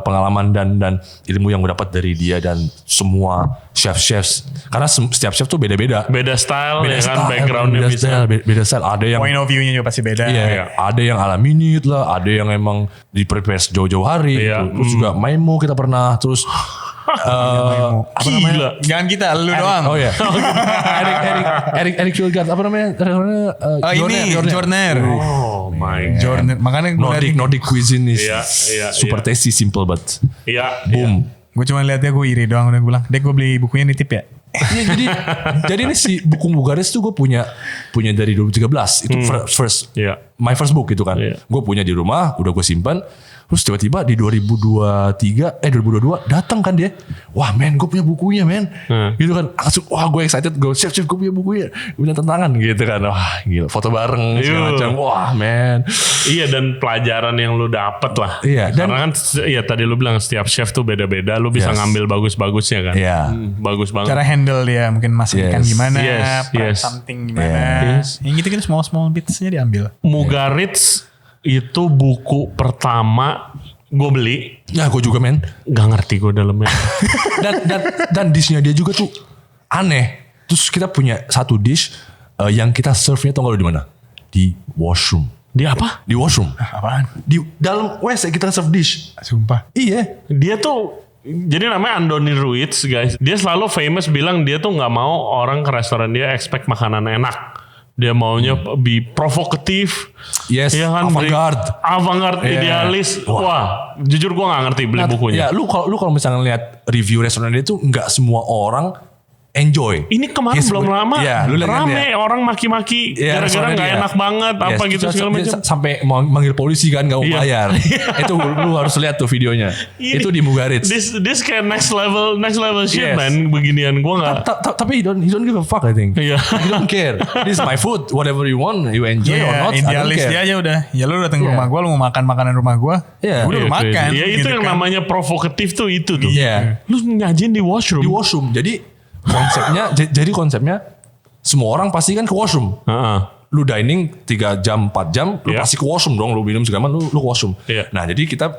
pengalaman dan ilmu yang gue dapat dari dia dan semua chefs. Karena setiap chef tuh beda-beda. Beda style ya kan, style, backgroundnya beda bisa. style, beda style. Ada yang Point of view-nya juga pasti beda. iya, ada yang ala minute lah, ada yang emang di prepare jauh-jauh hari. Iya. Gitu. Terus juga Maimo kita pernah, terus apa namanya? Gila. Jangan kita, lu doang. Oh ya, Eric Filgard apa namanya? Oh ini Jorner. Oh my god. Jorner. Makanya gue Nordic cuisine is Iya, super tasty, simple but Iya. boom. Gue cuma liatnya gue iri doang udah gue bilang. Dek gue beli bukunya nitip ya. Iya, jadi ini si buku Mugaritz tuh gue punya dari 2013 itu first Iya. my first book gitu kan. Iya. Gue punya di rumah, udah gue simpan. Terus tiba-tiba di 2022 datang kan dia. Wah men, gue punya bukunya men. Gitu kan. Langsung wah gue excited. Gue chef gue punya bukunya. Gue punya tantangan gitu kan. Wah gila. Foto bareng segala Iya. macam. Wah men. Iya dan pelajaran yang lu dapet lah. Iya, dan- Karena kan iya tadi lu bilang setiap chef tuh beda-beda. Lu bisa Yes. ngambil bagus-bagusnya kan. Iya. Bagus banget. Cara handle dia mungkin masak ikan Yes. gimana. Yes, prep yes. something gimana. Yes. Yang gitu-gitu small bitsnya diambil. Mugaritz itu buku pertama gue beli. Ya gue juga men. Gak ngerti gue dalamnya. Dan dishnya dia juga tuh aneh. Terus kita punya satu dish yang kita serve-nya tau gak lu di mana? Di washroom. Dia apa? Di washroom. Apaan? Di dalam WC kita serve dish. Sumpah. Iya. Dia tuh jadi namanya Andoni Ruiz guys. Dia selalu famous bilang dia tuh nggak mau orang ke restoran dia expect makanan enak. Dia maunya be provokatif. Yes, Iya kan, avant-garde Iya. idealis. Wah, jujur gue nggak ngerti beli bukunya. Ya, lu kalau misalnya lihat review restoran dia tuh nggak semua orang enjoy. Ini kemarin Yes, belum lama iya, lu lihat kan rame dia. orang maki-maki Iya, gara-gara restoran nggak dia. enak banget Yes, apa gitu terus segala dia macam. sampai manggil polisi kan gak mau Iya. bayar. Itu lu harus lihat tuh videonya. Ini- Itu di Mugaritz. This kayak next level shit Yes. man, beginian gue nggak. Tapi he don't give a fuck I think. Iya. He don't care. This is my food. Whatever you want, you enjoy or Iya, not. I don't idealis care. dia aja udah. Ya lu datang ke Iya. rumah gue, lu mau makan makanan rumah gue. Iya. Gue udah Iya, makan. Ya itu gitu yang kan. namanya provokatif tuh itu tuh. Iya. Lu nyajin di washroom. Di washroom. Jadi konsepnya semua orang pasti kan ke washroom. Heeh. Lu dining 3 jam 4 jam lu Iya. pasti ke washroom dong, lu minum segala macam lu ke washroom. Iya. Nah, jadi kita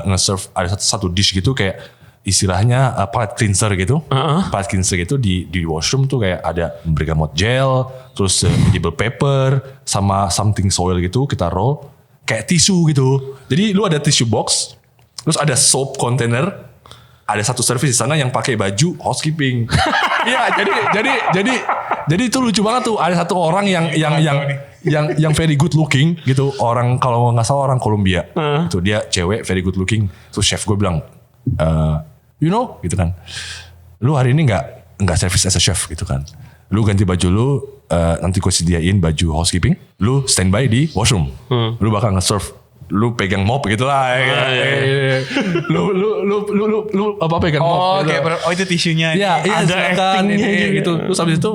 nge-serve ada satu dish gitu kayak istilahnya palate cleanser gitu. Palate cleanser gitu di washroom tuh kayak ada bergamot gel, terus edible pepper sama something soil gitu kita roll kayak tisu gitu. Jadi lu ada tissue box, terus ada soap container, ada satu service di sana yang pakai baju housekeeping. Iya, jadi Jadi itu lucu banget tuh. Ada satu orang yang very good looking gitu. Orang kalau nggak salah orang Kolombia. Itu dia cewek very good looking. Terus chef gue bilang, you know, gitu kan. Lu hari ini nggak service as a chef gitu kan. Lu ganti baju lu, nanti gue sediain baju housekeeping. Lu standby di washroom. Lu bakal nge-serve. Lu pegang mop gitu lah. Lu apa pegang mop. Oke, itu tisunya. Iya, ada silakan acting gitu. Terus habis itu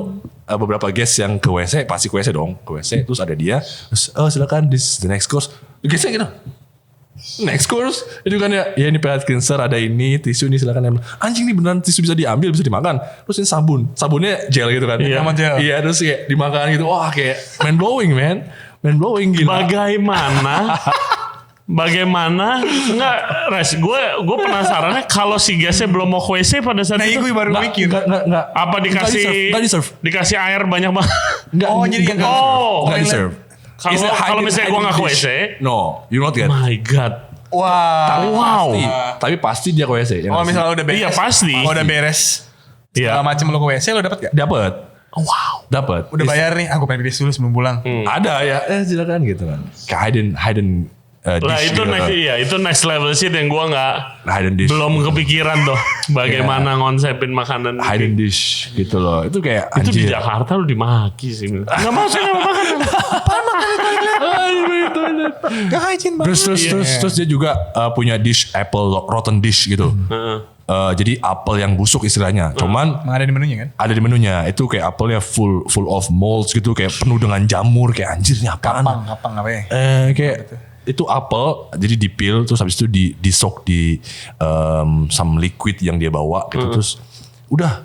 beberapa guest yang ke WC, pasti ke WC dong, ke WC. Terus ada dia, terus silakan this is the next course. Gesek gitu. Next course itu kan ya ini palate cleanser, ada ini tisu ini silakan. Anjing nih beneran tisu bisa diambil, bisa dimakan. Terus ini sabunnya gel gitu kan. Sama gel. Iya, terus kayak dimakan gitu. Wah, kayak mind blowing gila. Bagaimana enggak Res, gue penasarannya kalau si guestnya belum mau ke WC pada saat itu gue baru mikir. Enggak. apa dikasih air banyak banget. Jadi yang enggak di-serve. Kalau misalnya gue nggak ke WC, no, you not get. my god. Wow. Tapi pasti dia ke WC. Oh, misalnya udah beres. Iya pasti. Kalau udah beres. Iya. Segala macam lo ke WC lo dapat gak? Dapat. Wow. Dapat. Udah bayar nih, aku pengen pipis dulu sebelum pulang. Ada ya, silakan gitu kan. Kayak hidden Lah dish itu gitu next, kan. iya itu next level shit yang gue nggak Hidden dish. belum kepikiran tuh bagaimana ngonsepin makanan Hidden dish gitu loh. Itu kayak itu di anjir. Jakarta lu dimaki sih. Nggak mau sih nggak mau makan. Gak hygiene banget. Terus dia juga punya dish apple rotten dish gitu. Jadi apel yang busuk istilahnya. Cuman Emang ada di menunya kan? ada di menunya. Itu kayak apelnya full of molds gitu, kayak penuh dengan jamur, kayak anjir ini apaan? Kapang apa ya? Kayak itu apel, jadi dipil terus habis itu di soak di some liquid yang dia bawa gitu, terus udah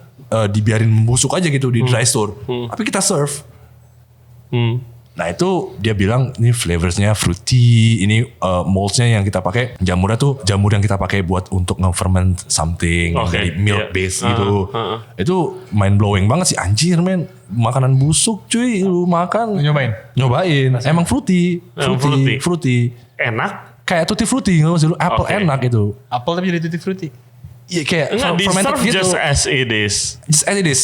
dibiarin membusuk aja gitu di dry store. Tapi kita serve. Nah itu dia bilang ini flavorsnya fruity, ini moldsnya yang kita pakai, jamurnya tuh jamur yang kita pakai buat untuk nge-ferment something dari milk base gitu. Itu mind blowing banget sih, anjir men, makanan busuk cuy lu makan. Nyobain. Emang fruity. Enak. Kayak tutti frutti nggak sih lu, apple enak gitu. Apple tapi jadi tutti frutti. Iya kayak Enggak di fermented serve gitu. just as it is. Just as it is.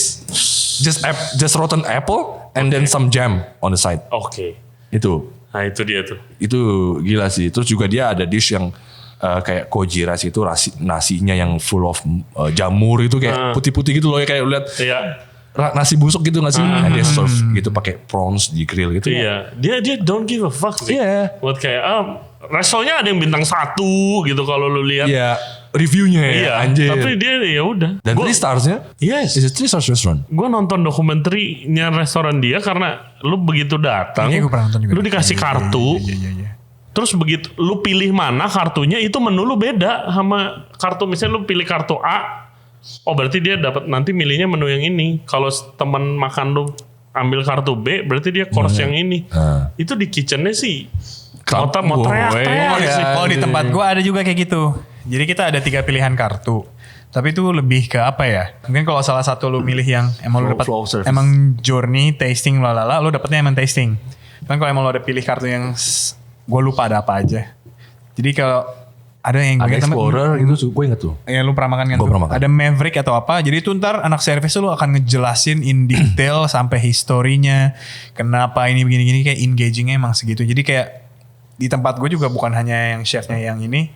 Just rotten apple and then some jam on the side. Oke. Itu. Nah itu dia tuh. Itu gila sih. Terus juga dia ada dish yang kayak koji rice itu nasinya yang full of jamur itu kayak putih-putih gitu loh, kayak lihat nasi busuk gitu nggak sih? And dia serve gitu pakai prawns di grill gitu. Iya. Dia don't give a fuck sih. Iya. Buat kayak restonya ada yang bintang 1 gitu kalau lu lihat. Iya. Reviewnya ya Iya. anjir. Tapi dia ya udah. Dan 3 starsnya? Yes. It's a 3 stars restaurant. Gue nonton dokumenterinya restoran dia karena lu begitu datang, Iya, gua pernah nonton juga. lu dikasih kartu, Iya. terus begitu lu pilih mana kartunya itu menu lu beda sama kartu, misalnya lu pilih kartu A, oh berarti dia dapat nanti milihnya menu yang ini. Kalau teman makan lu ambil kartu B, berarti dia course yang ini. Itu di kitchennya sih mau teriak-teriak sih. Kalau di tempat gua ada juga kayak gitu. Jadi kita ada 3 pilihan kartu. Tapi itu lebih ke apa ya? Mungkin kalau salah satu lu milih yang emang lu dapat Flow service. emang journey, tasting, lalala, lu dapetnya emang tasting. Kan kalau emang lu ada pilih kartu yang gue lupa ada apa aja. Jadi kalau ada yang Ada Explorer gitu, gue inget tuh. yang lu pernah makan kan? Gua tuh? pernah makan. Ada Maverick atau apa. Jadi itu ntar anak service lu akan ngejelasin in detail sampai historinya. Kenapa ini begini-gini, kayak engagingnya emang segitu. Jadi kayak di tempat gue juga bukan hanya yang chefnya yang ini.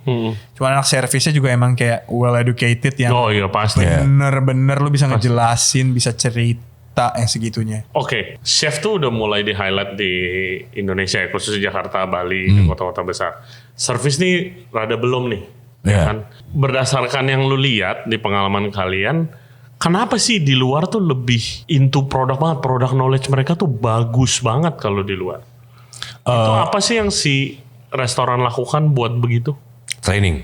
Cuma anak service-nya juga emang kayak well educated yang Oh iya pasti. bener-bener lu bisa ngejelasin, bisa cerita yang segitunya. Oke, chef tuh udah mulai di highlight di Indonesia, khususnya Jakarta, Bali, di kota-kota besar. Service nih rada belum nih. Iya. Kan? Berdasarkan yang lu lihat di pengalaman kalian, kenapa sih di luar tuh lebih into produk banget? Produk knowledge mereka tuh bagus banget kalau di luar. Itu apa sih yang si restoran lakukan buat begitu? Training.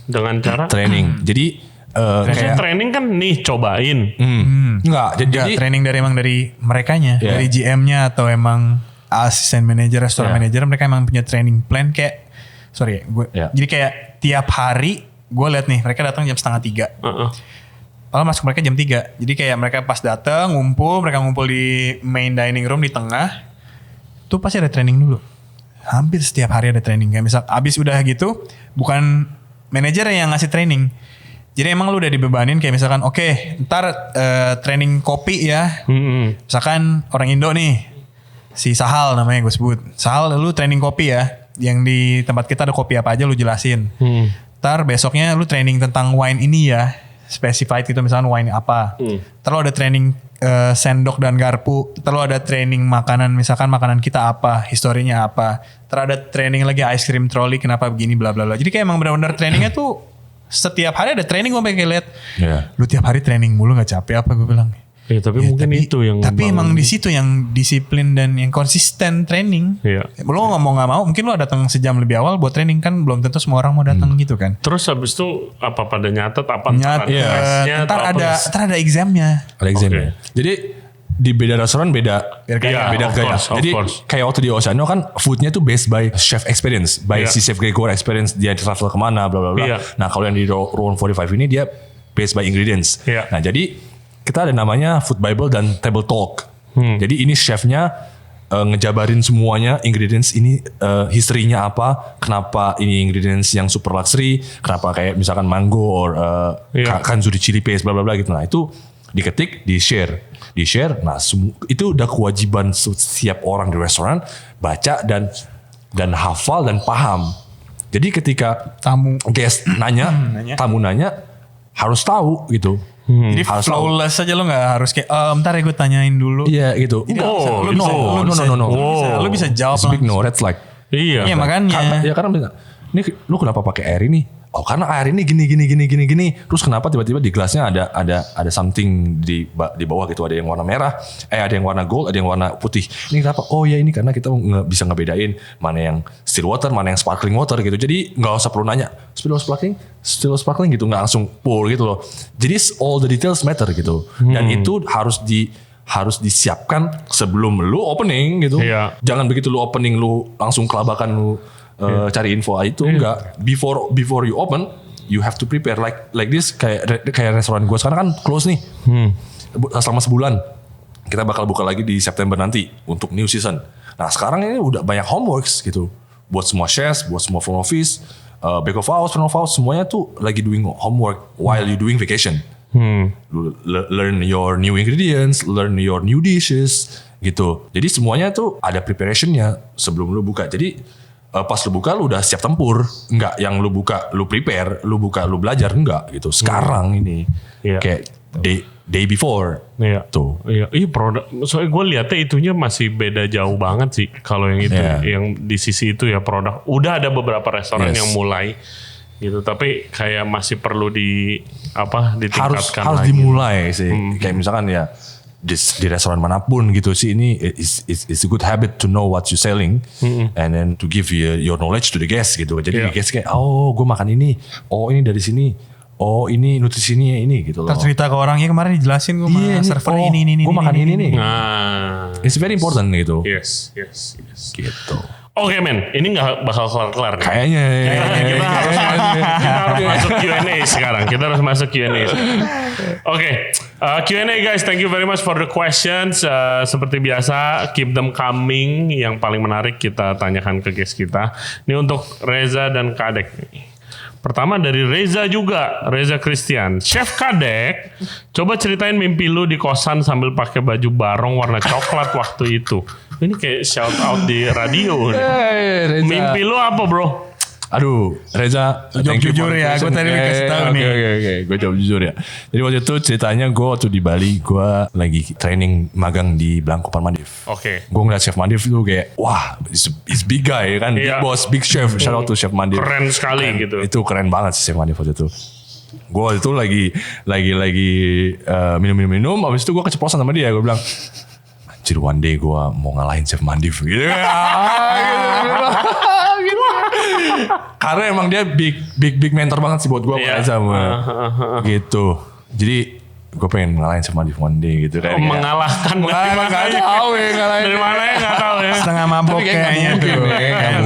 Dengan cara? Training. Jadi Maksudnya training kan nih cobain. enggak. Jadi Training dari emang dari merekanya, Iya. dari GM-nya atau emang asisten manajer, restoran manajer, mereka emang punya training plan kayak, jadi kayak tiap hari gue liat nih mereka datang jam 2:30. Padahal masuk mereka jam 3. Jadi kayak mereka pas datang mereka ngumpul di main dining room di tengah. Tuh pasti ada training dulu. Hampir setiap hari ada training. Kayak misal abis udah gitu, bukan manajer yang ngasih training. Jadi emang lu udah dibebanin kayak misalkan oke, ntar training kopi ya. Misalkan orang Indo nih, si Sahal namanya gue sebut. Sahal lu training kopi ya. Yang di tempat kita ada kopi apa aja lu jelasin. Ntar besoknya lu training tentang wine ini ya. Specified itu misalkan wine apa. Ntar lu ada training sendok dan garpu. Ntar lu ada training makanan, misalkan makanan kita apa, historinya apa. Ntar ada training lagi ice cream trolley kenapa begini bla bla bla. Jadi kayak emang benar-benar trainingnya tuh setiap hari ada training. Gue pengen lihat lu tiap hari training mulu gak capek apa gue bilang. Ya, tapi mungkin itu yang tapi emang di situ yang disiplin dan yang konsisten training. Iya. Lu nggak mau mungkin lu datang sejam lebih awal buat training kan belum tentu semua orang mau datang gitu kan. Terus habis itu apa pada nyatet apa ntar ada examnya. Ada examnya. Jadi di beda restoran beda Gaya. gaya. Jadi kayak waktu di Oceano kan foodnya tuh based by chef experience, by si chef Gregor experience, dia travel kemana bla bla bla. Nah kalau yang di Rowan 45 ini dia based by ingredients. Nah jadi kita ada namanya Food Bible dan Table Talk. Jadi ini chefnya ngejabarin semuanya ingredients ini history-nya apa, kenapa ini ingredients yang super luxury, kenapa kayak misalkan mango or kanzuri chili paste bla bla bla gitu. Nah itu diketik, di share. Nah itu udah kewajiban setiap orang di restoran baca dan hafal dan paham. Jadi ketika guest nanya, tamu nanya harus tahu gitu. Jadi flawless aja lo gak harus kayak bentar ya gue tanyain dulu. Iya gitu. Lu bisa jawab langsung. Big no red flag. Iya makanya. Karena ini lu kenapa pakai air ini? Oh karena air ini gini. Terus kenapa tiba-tiba di gelasnya ada something di bawah gitu, ada yang warna merah, ada yang warna gold, ada yang warna putih. Ini kenapa? Oh ya ini karena kita bisa ngebedain mana yang still water, mana yang sparkling water gitu. Jadi nggak usah perlu nanya still sparkling gitu, nggak langsung pour gitu loh. Jadi all the details matter gitu. Dan itu harus disiapkan sebelum lu opening gitu. Jangan begitu lu opening lu langsung kelabakan lu cari info itu enggak. Before you open, you have to prepare like this kayak restoran gue sekarang kan close nih. Selama sebulan. Kita bakal buka lagi di September nanti untuk new season. Nah, sekarang ini udah banyak homeworks gitu. Buat semua chefs, buat semua front office, back of house, front of house, semuanya tuh lagi doing homework while you doing vacation. Learn your new ingredients, learn your new dishes gitu. Jadi semuanya tuh ada preparationnya sebelum lu buka. Jadi pas lu buka lu udah siap tempur, enggak yang lu buka lu prepare, lu buka lu belajar, enggak gitu. Sekarang ini kayak day before. Tuh. Iya produk. Soalnya gue lihatnya itunya masih beda jauh banget sih kalau yang itu, yang di sisi itu ya produk. Udah ada beberapa restoran yang mulai gitu, tapi kayak masih perlu ditingkatkan harus lagi. Dimulai sih. Kayak misalkan ya di restoran manapun gitu sih, ini it's a good habit to know what you selling and then to give your knowledge to the guest gitu. Jadi guest kayak gue makan ini, ini dari sini, ini nutrisinya ini gitu loh. Cerita ke orangnya kemarin dijelasin gue server ini gue makan ini nih. Nah, it's very important gitu. Yes. Gitu. Oke men, ini gak bakal kelar-kelar nih. Kayaknya Kita harus masuk Q&A sekarang. Kita harus masuk Q&A. Oke, Q&A guys, thank you very much for the questions. Seperti biasa, keep them coming. Yang paling menarik kita tanyakan ke guest kita. Ini untuk Reza dan Kadek. Pertama dari Reza juga, Reza Christian. Chef Kadek, coba ceritain mimpi lu di kosan sambil pakai baju barong warna coklat waktu itu. Ini kayak shout out di radio nih. Reza. Mimpi lu apa bro? Aduh, Reza, jujur ya, gue tadi kasih tahu nih. Oke, gue jawab jujur ya. Jadi waktu itu ceritanya gue waktu di Bali, gue lagi training magang di Blanco Palmadiv. Oke. Gue ngeliat Chef Mandiv itu kayak, wah, it's big guy kan, big boss, big chef. Shout out to Chef Mandiv. Keren sekali gitu. Itu keren banget sih Chef Mandiv waktu itu. Gue waktu itu lagi minum, abis itu gue keceplosan sama dia, gue bilang, anjir one day gue mau ngalahin Chef Mandiv gitu. Karena emang dia big mentor banget sih buat gue gitu. Jadi gue pengen ngalahin Chef Mandiv one day gitu kan. Mengalahkan Gak tahu ya ngalahin. Dari mana ya gak tahu ya. Setengah mabok kayaknya tuh.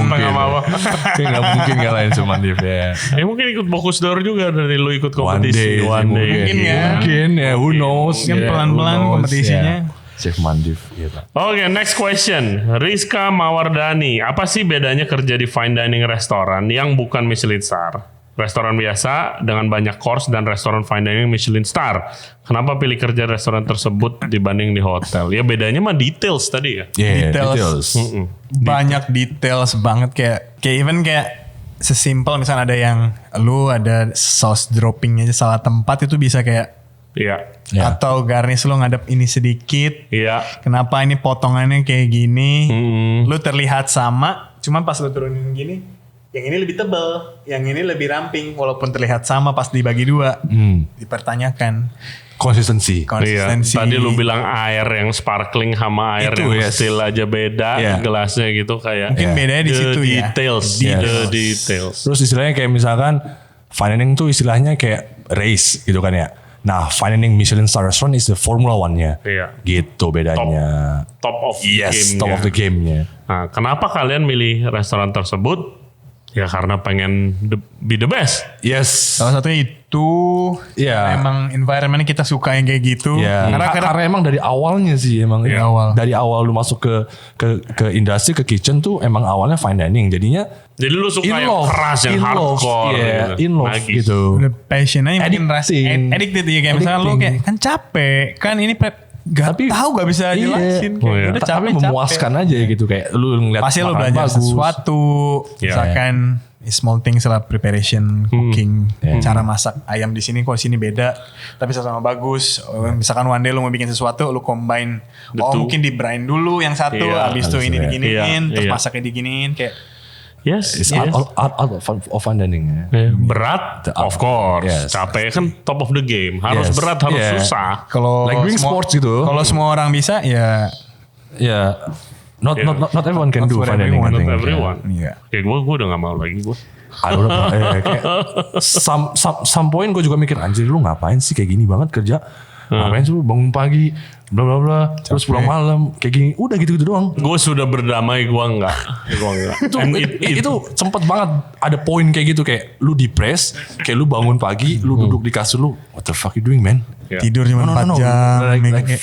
Setengah mabok. Gak mungkin ngalahin Chef Mandiv ya. Mungkin ikut Bocuse d'Or juga dari lu ikut kompetisi. One day. Mungkin ya, who knows. Mungkin pelan-pelan kompetisinya. Chef Mandiv gitu. Oke, next question. Rizka Mawardani. Apa sih bedanya kerja di fine dining restoran yang bukan Michelin star Restoran biasa dengan banyak course dan restoran fine dining Michelin star. Kenapa pilih kerja restoran tersebut dibanding di hotel? Ya bedanya mah details tadi ya. Yeah, Details. Banyak details banget kayak even kayak sesimpel misalnya ada yang lu ada sauce droppingnya aja salah tempat itu bisa kayak Iya. Ya. atau garnish lu ngadep ini sedikit. Iya. Kenapa ini potongannya kayak gini? Lu terlihat sama, cuman pas lu turunin gini, yang ini lebih tebal, yang ini lebih ramping, walaupun terlihat sama pas dibagi dua. Dipertanyakan Konsistensi. konsistensi. Iya. Tadi lu bilang air yang sparkling sama air Itu, yang yes. still aja beda Iya. gelasnya gitu kayak. Mungkin bedanya di the situ ya. details, Yes. the details. Terus istilahnya kayak misalkan fine dining tuh istilahnya kayak race gitu kan ya. Nah, fine dining Michelin star restaurant is the Formula One-nya. Iya. Gitu bedanya. Top of the Yes, game. top of the game-nya. Nah, kenapa kalian milih restoran tersebut? Ya karena pengen be the best. Yes. Salah satunya itu Iya. emang environment kita suka yang kayak gitu. Ya, karena emang dari awalnya sih emang Dari awal. Dari awal lu masuk ke industri ke kitchen tuh emang awalnya fine dining. Jadinya Jadi lu suka in yang love, keras, yang in love, hardcore. yeah, gitu. in love Nagih. gitu. udah passionnya mungkin Addicting. addicted ya kayak misalnya lu Addicting. kayak kan capek kan ini gak tahu gak bisa Iya. jelasin Oh, kayak iya. udah Tapi capek memuaskan aja gitu kayak lu ngeliat pasti lu makanan belajar bagus. sesuatu Iya. misalkan small things lah preparation cooking Iya. cara masak ayam di sini kok di sini beda tapi sama bagus. Misalkan one day lu mau bikin sesuatu lu combine Betul. mungkin di brine dulu yang satu Iya. habis itu ini Iya. diginiin Iya. terus Iya. masaknya diginiin kayak Yes, It's yes. out of fine dining ya. Berat, of course. Yes. Capek kan top of the game. Harus Yes. berat, harus Yeah. susah. kalau Like doing sports gitu. kalau semua orang bisa ya Ya, not everyone can Not do for fine dining. everyone. I Not think. everyone. iya. Kayak gue udah gak mau lagi gue. I don't know, kayak some point gue juga mikir anjir lu ngapain sih kayak gini banget kerja. Ngapain sih lu bangun pagi, bla bla bla, terus pulang malam kayak gini, udah gitu-gitu doang. Gue sudah berdamai, gue enggak. And Itu sempet banget ada poin kayak gitu kayak lu depres, kayak lu bangun pagi, lu duduk di kasur lu, what the fuck you doing man? Yeah. Tidur cuma 4 jam kayak,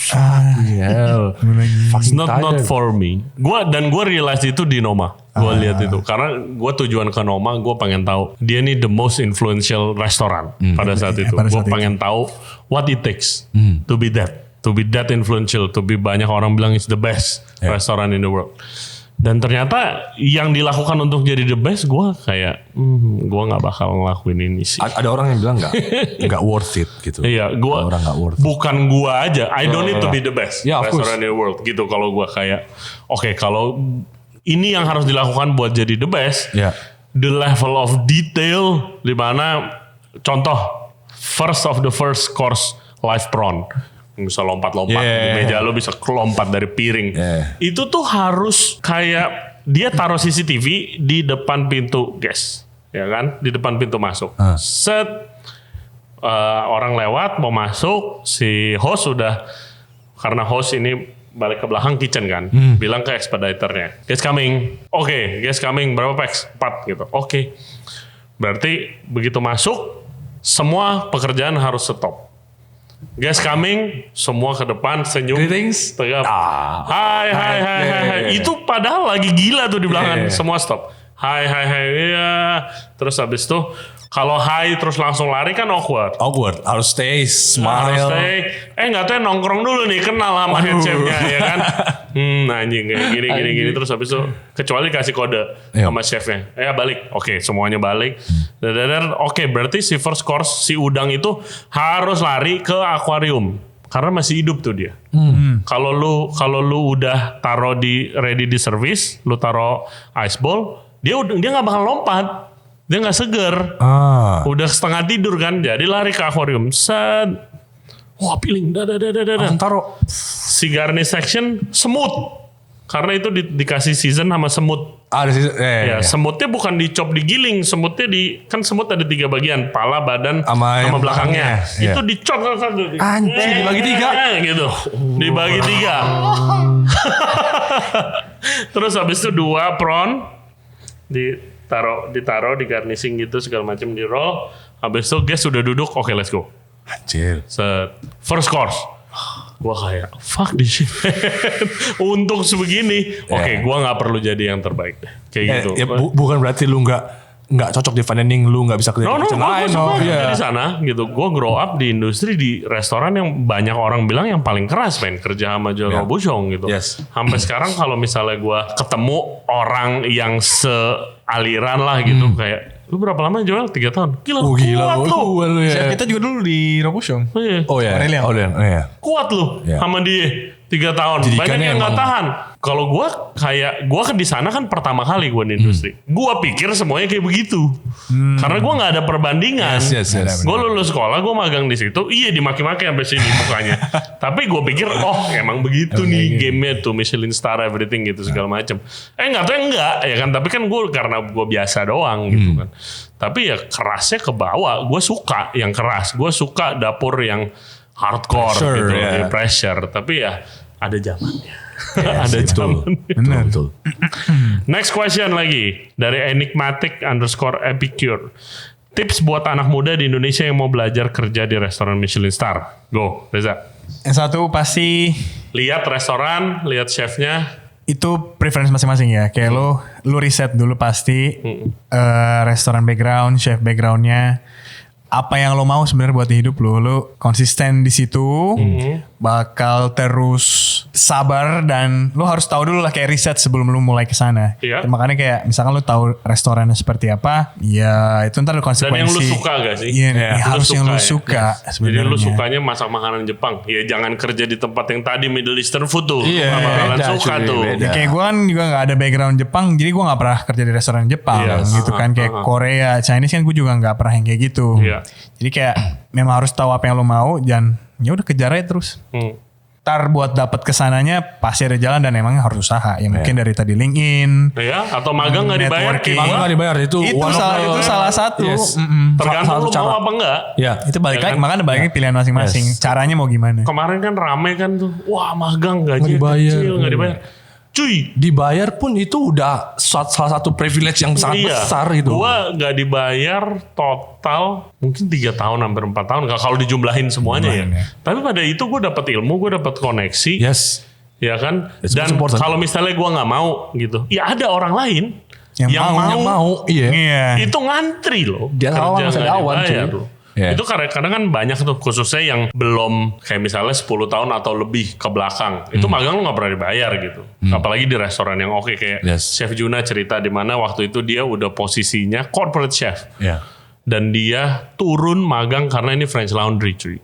Hell, It's fucking not tired. for me. Gue realize itu di Noma. Gue lihat itu karena gue tujuan ke Noma, gue pengen tahu dia nih the most influential restoran pada saat itu. pada Gue saat itu. pengen tahu what it takes to be that influential, to be banyak orang bilang it's the best restoran in the world. Dan ternyata yang dilakukan untuk jadi the best, gue kayak gue nggak bakal ngelakuin ini sih. Ada orang yang bilang nggak worth it gitu. Iya, gue Ada orang nggak worth it. bukan gue aja. I don't need to be the best Yeah, of restaurant in the world gitu. Kalau gue kayak, oke, kalau ini yang harus dilakukan buat jadi the best, Ya. the level of detail di mana contoh first course live prawn bisa lompat-lompat Yeah. di meja lo bisa kelompat dari piring. Yeah. Itu tuh harus kayak dia taruh CCTV di depan pintu guest, ya kan? Di depan pintu masuk. Set orang lewat mau masuk, si host udah, karena host ini balik ke belakang kitchen kan, bilang ke expediternya, guest coming. Oke, guest coming, berapa packs? 4 gitu. Oke. Berarti begitu masuk semua pekerjaan harus stop. Guest coming, semua ke depan senyum, Greetings. tegap. Ah. Hai. Yeah. Itu padahal lagi gila tuh di belakang, Yeah. semua stop. Hai, iya. Terus habis itu kalau hai terus langsung lari kan awkward. Awkward, harus stay, Harus smile. stay. Nggak tahu nongkrong dulu nih, kenal sama head chefnya ya kan. Anjing kayak gini terus habis itu kecuali kasih kode Iya. sama chefnya. Balik. Oke, semuanya balik. Oke, berarti si first course si udang itu harus lari ke akuarium karena masih hidup tuh dia. Kalau lu udah taruh ready di service, lu taruh ice bowl, dia nggak bakal lompat. Dia nggak seger. Udah setengah tidur kan, jadi lari ke akuarium. Set. Wah, piling. Langsung taruh. Si garnish section semut. Karena itu dikasih season sama semut. Ada sih. Ya, semutnya bukan dicop digiling, semutnya kan semut ada 3 bagian, pala, badan, Sama yang belakangnya. belakangnya, iya. Itu dicop satu. Anjir, dibagi 3. Gitu. Dibagi 3. Terus habis itu 2 prawn ditaruh di garnishing gitu segala macam di roll. Habis itu guys sudah duduk, oke, let's go. Anjir. Set. First course. Gua kayak fuck this shit. Untuk sebegini, oke, gua nggak perlu jadi yang terbaik deh. Kayak gitu. Bukan berarti lu nggak nggak cocok di fine dining, lu nggak bisa kerja di kitchen lain. Gue kerja di sana gitu. Gue grow up di industri di restoran yang banyak orang bilang yang paling keras, men, kerja sama Joe Robuchon gitu. Yes. Sampai sekarang kalau misalnya gue ketemu orang yang sealiran lah gitu, kayak lu berapa lama Joel? 3 tahun. Gila, kuat lu. Chef kita juga dulu di Robuchon. Oh ya. Aurelian. Kuat lu sama dia 3 tahun. Didikannya Banyak yang nggak emang- tahan. Kalau gue di sana kan pertama kali gue di industri. Gue pikir semuanya kayak begitu. Karena gue nggak ada perbandingan. Yes. Gue lulus sekolah, gue magang di situ. Iya, dimaki-maki sampai sini mukanya. Tapi gue pikir, emang begitu nih game-nya tuh, Michelin star everything gitu segala macem. Nggak tahu enggak ya kan. Tapi kan gue karena gue biasa doang gitu kan. Tapi ya kerasnya ke bawah. Gue suka yang keras. Gue suka dapur yang hardcore Pressure, gitu, ya. pressure. Tapi ya ada zamannya. Ada betul. Next question lagi dari enigmatic_epicure. Tips buat anak muda di Indonesia yang mau belajar kerja di restoran Michelin Star. Go, Reza. Yang satu pasti Lihat restoran, lihat chefnya. itu preference masing-masing ya. Kayak lu riset dulu pasti restoran background, chef backgroundnya, apa yang lo mau sebenarnya buat di hidup lo konsisten di situ, bakal terus sabar dan lo harus tahu dulu lah kayak riset sebelum lo mulai ke sana. Iya. Makanya kayak misalkan lo tahu restorannya seperti apa, ya itu ntar konsekuensi. Dan yang lu suka gak sih? Iya, Ya, harus yang lo ya. suka Yes. sebenarnya. Jadi lu sukanya masak makanan Jepang. Ya jangan kerja di tempat yang tadi Middle Eastern food tuh. Iya, Bakalan beda, suka cuy, tuh. beda. Ya, kayak gue kan juga gak ada background Jepang, jadi gue gak pernah kerja di restoran Jepang Yes. gitu kan. Kayak Korea, Chinese kan gue juga gak pernah yang kayak gitu. Iya. Jadi kayak memang harus tahu apa yang lo mau dan ya udah kejar aja terus. Ntar buat dapet kesananya pasti ada jalan dan emangnya harus usaha. Ya mungkin dari tadi LinkedIn. Ya, atau magang gak dibayar Networking. kayak Magang gua. nggak dibayar itu. Itu one of salah the- satu. Yes. Tergantung lu Salah satu mau cara. apa enggak. Ya. Itu balik Ya lagi, kan? makanya balik lagi pilihan masing-masing. Yes. Caranya mau gimana? Kemarin kan rame kan tuh. Wah, magang gaji Nggak dibayar. kecil gak dibayar. Cuy, Dibayar pun itu udah salah satu privilege yang sangat besar gitu. Gua gak dibayar total mungkin 3 tahun hampir 4 tahun kalau dijumlahin semuanya ya. Tapi pada itu gue dapat ilmu, gue dapat koneksi, Yes. ya kan. It's Dan important. kalau misalnya gue nggak mau gitu, ya ada orang lain Yang Yang mau, iya. Iya. itu ngantri loh. Dia kerja awal masih nggak awan, dibayar cuy. loh. Yeah. Itu kadang-kadang kan banyak tuh khususnya yang belum kayak misalnya 10 tahun atau lebih ke belakang. Itu magang lu gak pernah dibayar gitu. Apalagi di restoran yang oke kayak Yes. Chef Juna cerita di mana waktu itu dia udah posisinya corporate chef. Ya. Dan dia turun magang karena ini French Laundry cuy.